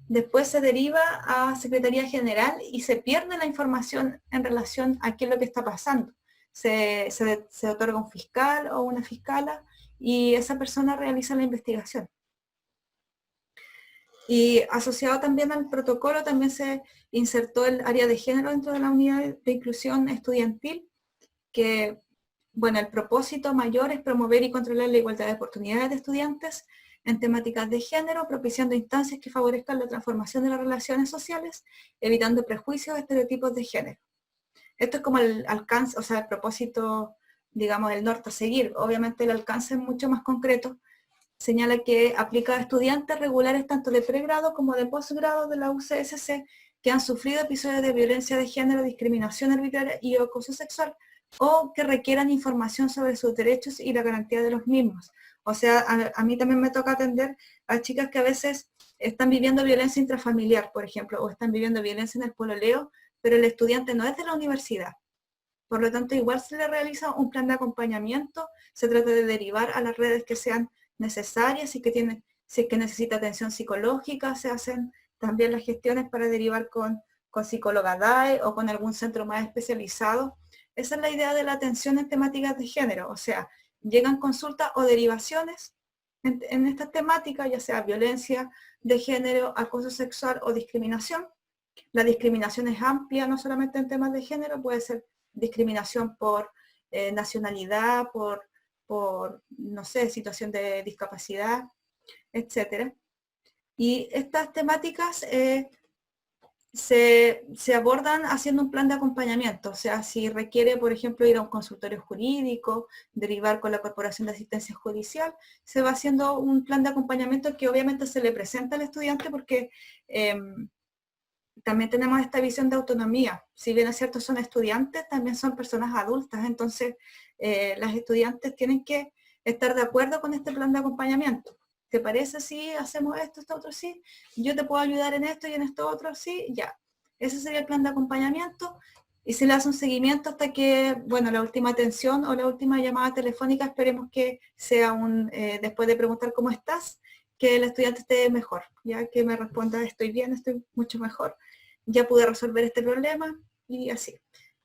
Después se deriva a Secretaría General y se pierde la información en relación a qué es lo que está pasando. Se otorga un fiscal o una fiscala y esa persona realiza la investigación. Y asociado también al protocolo también se insertó el área de género dentro de la unidad de inclusión estudiantil, que, bueno, el propósito mayor es promover y controlar la igualdad de oportunidades de estudiantes en temáticas de género, propiciando instancias que favorezcan la transformación de las relaciones sociales, evitando prejuicios o estereotipos de género. Esto es como el alcance, o sea, el propósito, digamos, el norte a seguir. Obviamente el alcance es mucho más concreto. Señala que aplica a estudiantes regulares tanto de pregrado como de posgrado de la UCSC que han sufrido episodios de violencia de género, discriminación arbitraria y acoso sexual, o que requieran información sobre sus derechos y la garantía de los mismos. O sea, a mí también me toca atender a chicas que a veces están viviendo violencia intrafamiliar, por ejemplo, o están viviendo violencia en el pololeo, pero el estudiante no es de la universidad. Por lo tanto, igual se le realiza un plan de acompañamiento, se trata de derivar a las redes que sean necesarias, si es que necesita atención psicológica, se hacen también las gestiones para derivar con psicóloga DAE o con algún centro más especializado. Esa es la idea de la atención en temáticas de género, o sea, llegan consultas o derivaciones en estas temáticas, ya sea violencia de género, acoso sexual o discriminación. La discriminación es amplia, no solamente en temas de género, puede ser discriminación por nacionalidad, por, no sé, situación de discapacidad, etc. Y estas temáticas se abordan haciendo un plan de acompañamiento, o sea, si requiere, por ejemplo, ir a un consultorio jurídico, derivar con la Corporación de Asistencia Judicial, se va haciendo un plan de acompañamiento que obviamente se le presenta al estudiante porque también tenemos esta visión de autonomía. Si bien es cierto son estudiantes, también son personas adultas, entonces las estudiantes tienen que estar de acuerdo con este plan de acompañamiento. ¿Te parece si hacemos esto, esto otro sí? Yo te puedo ayudar en esto y en esto otro sí, ya. Ese sería el plan de acompañamiento y se le hace un seguimiento hasta que, bueno, la última atención o la última llamada telefónica esperemos que sea después de preguntar cómo estás, que el estudiante esté mejor, ya que me responda estoy bien, estoy mucho mejor, ya pude resolver este problema y así.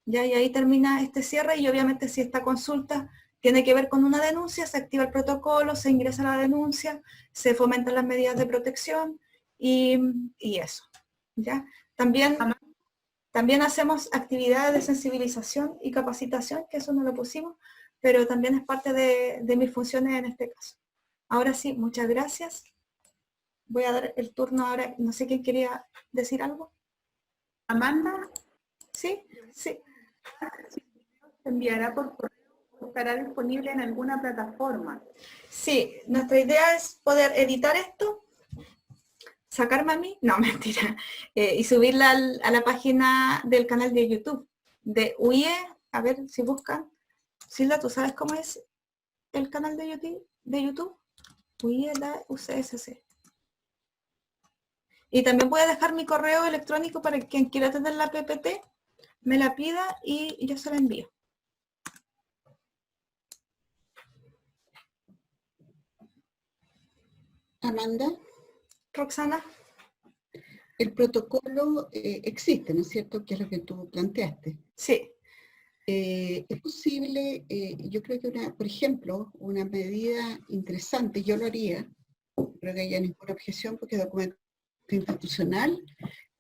Ya, y ahí termina este cierre y obviamente si esta consulta tiene que ver con una denuncia, se activa el protocolo, se ingresa la denuncia, se fomentan las medidas de protección y eso. ¿Ya? También... También hacemos actividades de sensibilización y capacitación, que eso no lo pusimos, pero también es parte de mis funciones en este caso. Ahora sí, muchas gracias. Voy a dar el turno ahora, no sé quién quería decir algo. Amanda, ¿Sí? Sí. se enviará por correo o estará disponible en alguna plataforma. Sí, nuestra idea es poder editar esto, sacarme a mí, no, mentira, y subirla a la página del canal de YouTube, de UIE, a ver si buscan. Silda, ¿tú sabes cómo es el canal de YouTube? UIE, la UCSC. Y también voy a dejar mi correo electrónico para quien quiera tener la PPT, me la pida y yo se la envío. Amanda, Roxana. el protocolo existe, ¿no es cierto? Que es lo que tú planteaste. Sí. Es posible, yo creo que por ejemplo, una medida interesante, yo lo haría, no creo que haya ninguna objeción porque es documento institucional,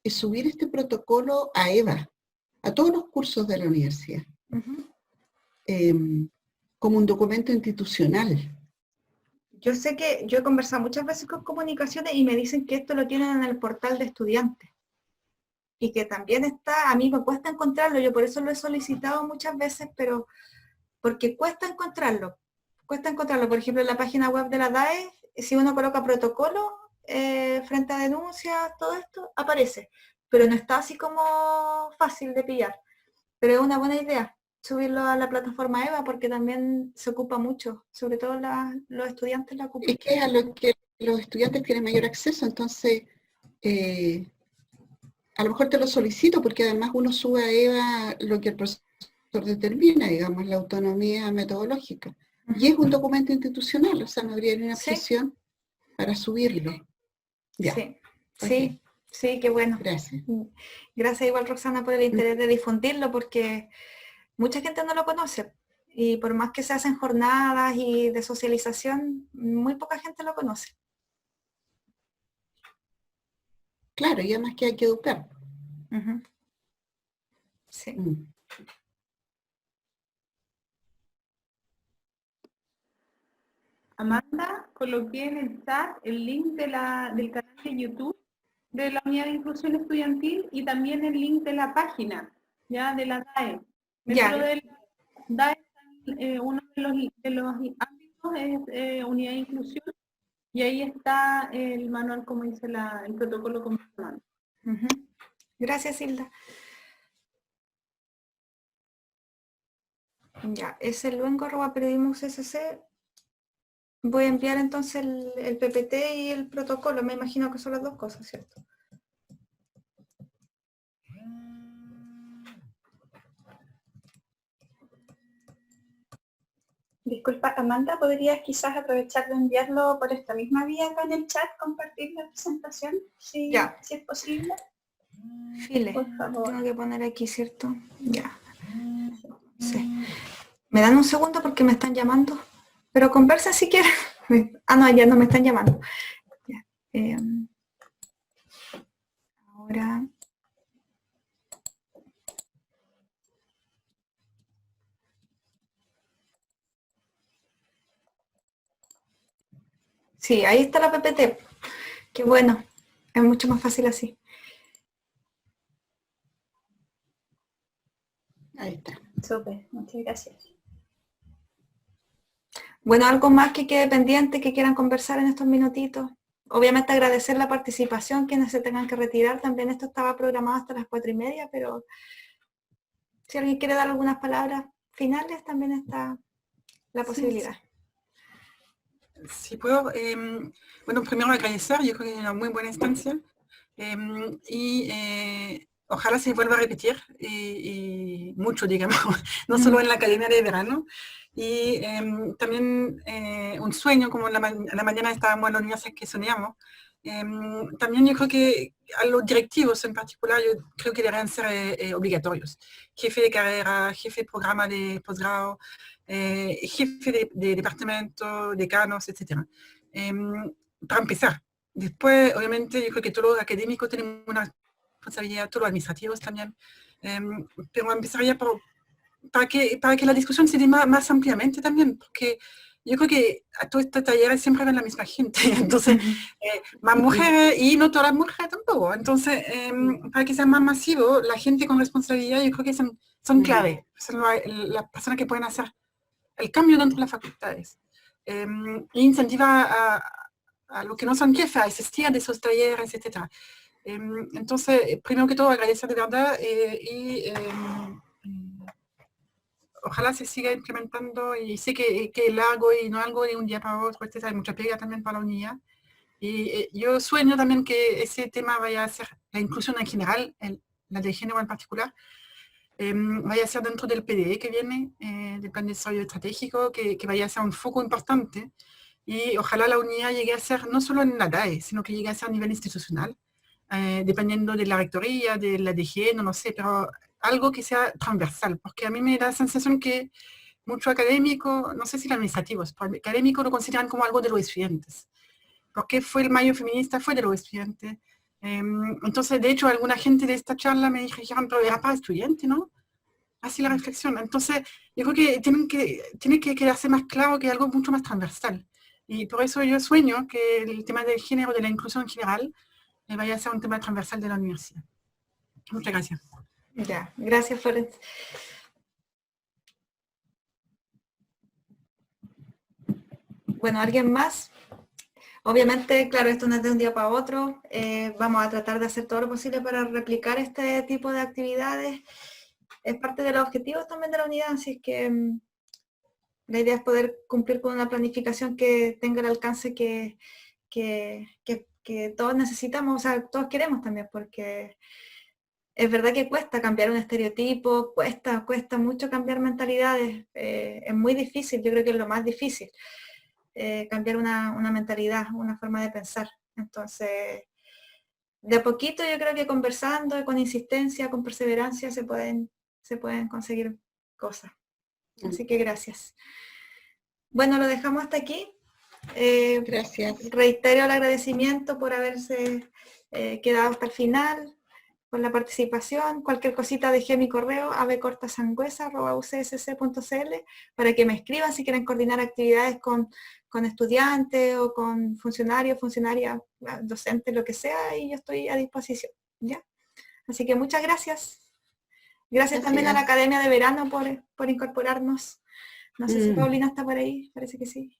es subir este protocolo a EVA, a todos los cursos de la universidad, como un documento institucional. Yo sé que yo he conversado muchas veces con comunicaciones y me dicen que esto lo tienen en el portal de estudiantes. Y que también está, a mí me cuesta encontrarlo, yo por eso lo he solicitado muchas veces, pero porque cuesta encontrarlo. Por ejemplo, en la página web de la DAE, si uno coloca protocolo, frente a denuncias, todo esto, aparece. Pero no está así como fácil de pillar. Pero es una buena idea subirlo a la plataforma EVA porque también se ocupa mucho, sobre todo los estudiantes la ocupan. Es que es a lo que los estudiantes tienen mayor acceso, entonces a lo mejor te lo solicito porque además uno sube a EVA lo que el profesor determina, digamos, la autonomía metodológica. Y es un documento institucional, o sea, no habría ninguna objeción para subirlo. Ya. Sí, Okay. sí, qué bueno. Gracias. Gracias igual, Roxana, por el interés de difundirlo, porque mucha gente no lo conoce. Y por más que se hacen jornadas y de socialización, muy poca gente lo conoce. Claro, y además que hay que educar. Sí. Amanda, coloqué en el chat el link del canal de YouTube de la Unidad de Inclusión Estudiantil y también el link de la página, ya, de la DAE. Dentro de la DAE, uno de los ámbitos es Unidad de Inclusión y ahí está el manual, como dice el protocolo como manual. Gracias, Hilda. Ya, es el luengo@periodismo.cc. Voy a enviar entonces el PPT y el protocolo. Me imagino que son las dos cosas, ¿cierto? Disculpa, Amanda, ¿podrías quizás aprovechar de enviarlo por esta misma vía acá en el chat, compartir la presentación, si es posible? File, por favor. Tengo que poner aquí, ¿cierto? Ya. Sí. ¿Me dan un segundo porque me están llamando? Pero conversa si quieren. Ah, no, ya no me están llamando. Ya. Ahora... Sí, ahí está la PPT. Qué bueno, es mucho más fácil así. Ahí está. Súper, muchas gracias. Bueno, algo más que quede pendiente, que quieran conversar en estos minutitos. Obviamente agradecer la participación, quienes se tengan que retirar. También esto estaba programado hasta las 4:30, pero si alguien quiere dar algunas palabras finales, también está la posibilidad. Si puedo, bueno, primero agradecer, yo creo que es una muy buena instancia y ojalá se vuelva a repetir y mucho, digamos, no solo en la academia de verano. Y también un sueño, como a la mañana estábamos en la universidad que soñamos. También yo creo que a los directivos en particular, yo creo que deberían ser obligatorios. Jefe de carrera, jefe de programa de posgrado, jefe de departamento, decanos, etc. Para empezar. Después, obviamente, yo creo que todos los académicos tenemos una responsabilidad, todos los administrativos también. Pero empezaría para que la discusión se dé más ampliamente también, porque yo creo que a todos estos talleres siempre ven la misma gente, entonces más mujeres y no todas las mujeres tampoco. Entonces, para que sea más masivo, la gente con responsabilidad yo creo que son clave, son las personas que pueden hacer el cambio dentro de las facultades. E incentiva a los que no son jefes a asistir a esos talleres, etc. Entonces, primero que todo, agradecer de verdad ojalá se siga implementando, y sé que es largo y no algo de un día para otro, etc. Hay mucha pega también para la unidad. Y yo sueño también que ese tema vaya a ser, la inclusión en general, la de género en particular, vaya a ser dentro del PDE que viene, del Plan de Desarrollo Estratégico, que vaya a ser un foco importante, y ojalá la unidad llegue a ser no solo en la DAE, sino que llegue a ser a nivel institucional, dependiendo de la rectoría, de la DG, no lo sé, pero algo que sea transversal, porque a mí me da la sensación que mucho académico, no sé si los administrativos, pero académicos lo consideran como algo de los estudiantes. Porque fue el mayo feminista, fue de los estudiantes. Entonces, de hecho, alguna gente de esta charla me dijeron, pero era para estudiantes, ¿no? Así la reflexión. Entonces, yo creo que tiene que quedarse más claro que algo mucho más transversal. Y por eso yo sueño que el tema del género, de la inclusión en general, vaya a ser un tema transversal de la universidad. Muchas gracias. Ya, gracias, Florence. Bueno, ¿alguien más? Obviamente, claro, esto no es de un día para otro. Vamos a tratar de hacer todo lo posible para replicar este tipo de actividades. Es parte de los objetivos también de la unidad, así que la idea es poder cumplir con una planificación que tenga el alcance que todos necesitamos, o sea, todos queremos también, porque es verdad que cuesta cambiar un estereotipo, cuesta mucho cambiar mentalidades, es muy difícil, yo creo que es lo más difícil, cambiar una mentalidad, una forma de pensar. Entonces, de a poquito yo creo que conversando, con insistencia, con perseverancia, se pueden conseguir cosas. Así que gracias. Bueno, lo dejamos hasta aquí. Gracias. Reitero el agradecimiento por haberse quedado hasta el final, por la participación. Cualquier cosita dejé mi correo abcortasangüesa@ucsc.cl para que me escriban si quieren coordinar actividades con estudiantes o con funcionarios, funcionarias, docentes, lo que sea, y yo estoy a disposición, ¿ya? Así que muchas gracias. Gracias también a la Academia de Verano por incorporarnos. No sé si Paulina está por ahí, parece que sí.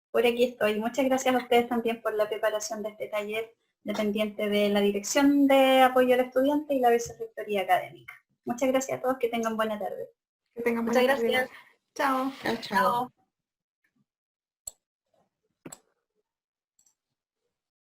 Por aquí estoy. Muchas gracias a ustedes también por la preparación de este taller, dependiente de la Dirección de Apoyo al Estudiante y la Vicerrectoría Académica. Muchas gracias a todos, que tengan buena tarde. Que tengan Muchas buena tarde. gracias. Chao. Chao.